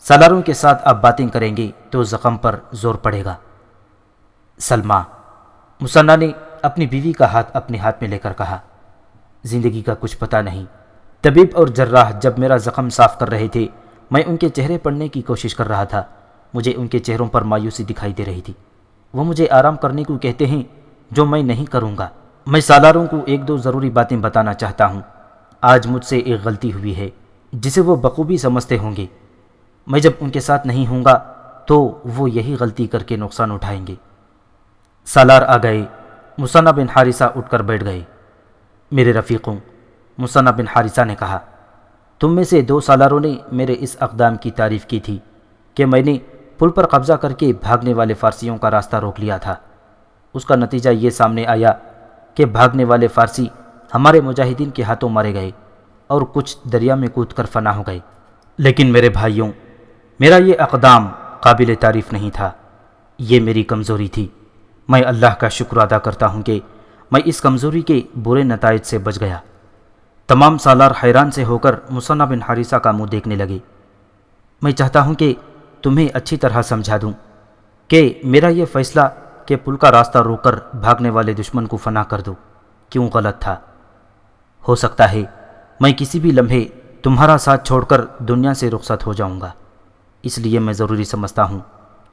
S1: سالاروں کے ساتھ آپ باتیں کریں گے تو زخم پر زور پڑے گا۔ سلمہ، مصنع نے اپنی بیوی کا ہاتھ اپنے ہاتھ میں لے کر کہا، زندگی کا کچھ پتہ نہیں۔ طبیب اور جراح جب میرا زخم صاف کر رہے تھے، میں ان کے چہرے پڑھنے کی کوشش کر رہا تھا۔ مجھے ان کے چہروں پر مایوسی دکھائی دے رہی تھی۔ وہ مجھے آرام کرنے کو کہتے ہیں جو میں نہیں کروں گا۔ میں سالاروں کو 1-2 ضروری باتیں بتانا چاہتا ہوں۔ آج مجھ سے ایک غلطی ہوئی ہے جسے وہ بخوبی سمجھتے ہوں گے۔ میں جب ان کے ساتھ نہیں ہوں گا تو وہ یہی غلطی کر کے نقصان اٹھائیں گے۔ سالار آ گئے۔ مصنع بن حارثہ اٹھ کر بیٹھ گئے۔ میرے رفیقوں، مصنع بن حارثہ نے کہا، تم میں سے 2 سالاروں نے میرے اس اقدام کی تعریف کی تھی کہ میں نے پل پر قبضہ کر کے بھاگنے والے فارسیوں کا راستہ روک لیا تھا۔ اس کا نتیجہ یہ سامنے آیا کہ بھاگنے والے فارسی ہمارے مجاہدین کے ہاتھوں مارے گئے اور کچھ دریا میں کود کر فنا ہو گئے۔ لیکن میرے بھائیوں، میرا یہ اقدام قابل تعریف نہیں تھا، یہ میری کمزوری تھی۔ میں اللہ کا شکر ادا کرتا ہوں کہ میں اس کمزوری کے برے نتائج سے بچ گیا۔ تمام سالار حیران سے ہو کر مصنع بن حارثہ کا منہ دیکھنے لگے۔ میں چاہتا ہوں کہ تمہیں اچھی طرح سمجھا دوں کہ میرا یہ فیصلہ کہ پل کا راستہ روک کر بھاگنے والے دشمن کو فنا کر دو کیوں غلط تھا۔ ہو سکتا ہے میں کسی بھی لمحے تمہارا ساتھ چھوڑ کر دنیا سے رخصت ہو جاؤں گا، اس لیے میں ضروری سمجھتا ہوں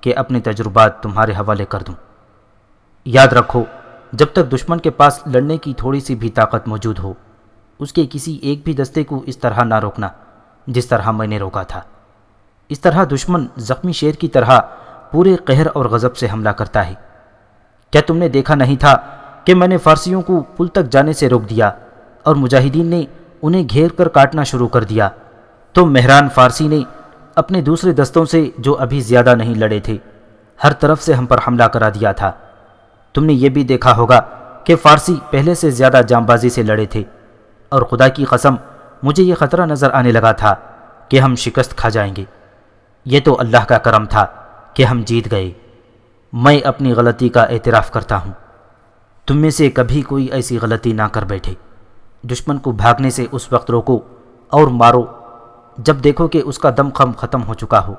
S1: کہ اپنے تجربات تمہارے حوالے کر دوں۔ یاد رکھو، جب تک دشمن کے پاس لڑنے کی تھوڑی سی بھی طاقت موجود ہو، اس کے کسی ایک بھی دستے کو اس طرح نہ روکنا جس طرح میں نے روکا تھا۔ اس طرح دشمن زخمی شیر کی طرح پورے قہر اور غضب سے حملہ کرتا ہے۔ کیا تم نے دیکھا نہیں تھا کہ میں نے فارسیوں کو پل تک جانے سے روک دیا اور مجاہدین نے انہیں گھیر کر کاٹنا شروع کر دیا، تو مہران فارسی نے اپنے دوسرے دستوں سے جو ابھی زیادہ نہیں لڑے تھے، ہر طرف سے ہم پر حملہ کرا دیا تھا۔ تم نے یہ بھی دیکھا ہوگا کہ فارسی پہلے سے زیادہ جام بازی سے لڑے تھے، اور خدا کی قسم مجھے یہ خطرہ نظر آنے لگا تھا کہ ہم شکست کھا جائیں گے۔ یہ تو اللہ کا کرم تھا کہ ہم جیت گئے۔ میں اپنی غلطی کا اعتراف کرتا ہوں۔ تم میں سے کبھی کوئی ایسی غلطی نہ کر بیٹھے۔ دشمن کو بھاگنے سے اس وقت روکو اور مارو جب دیکھو کہ اس کا دم ختم ہو چکا ہو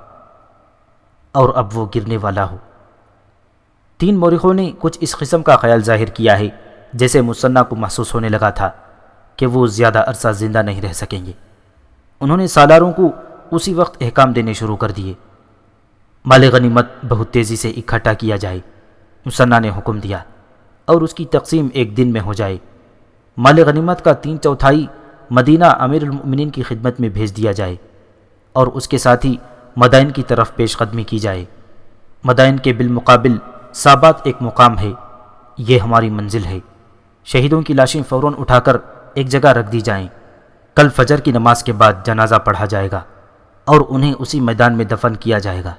S1: اور اب وہ گرنے والا ہو۔ 3 مورخوں نے کچھ اس قسم کا خیال ظاہر کیا ہے جیسے مثنیٰ کو محسوس ہونے لگا تھا کہ وہ زیادہ عرصہ زندہ نہیں رہ سکیں گے۔ انہوں نے سالاروں کو اسی وقت احکام دینے شروع کر دیے۔ مال غنیمت بہت تیزی سے اکٹھا کیا جائے۔ مثنیٰ نے حکم دیا اور اس کی تقسیم ایک دن میں ہو جائے۔ مال غنیمت کا 3/4 مدینہ امیر المؤمنین کی خدمت میں بھیج دیا جائے اور اس کے ساتھ ہی مدائن کی طرف پیش قدمی کی جائے۔ مدائن کے بالمقابل سابات ایک مقام ہے، یہ ہماری منزل ہے۔ شہیدوں کی لاشیں فوراً اٹھا کر ایک جگہ رکھ دی جائیں۔ کل فجر کی نماز کے بعد جنازہ پڑھا جائے گا اور انہیں اسی میدان میں دفن کیا جائے گا۔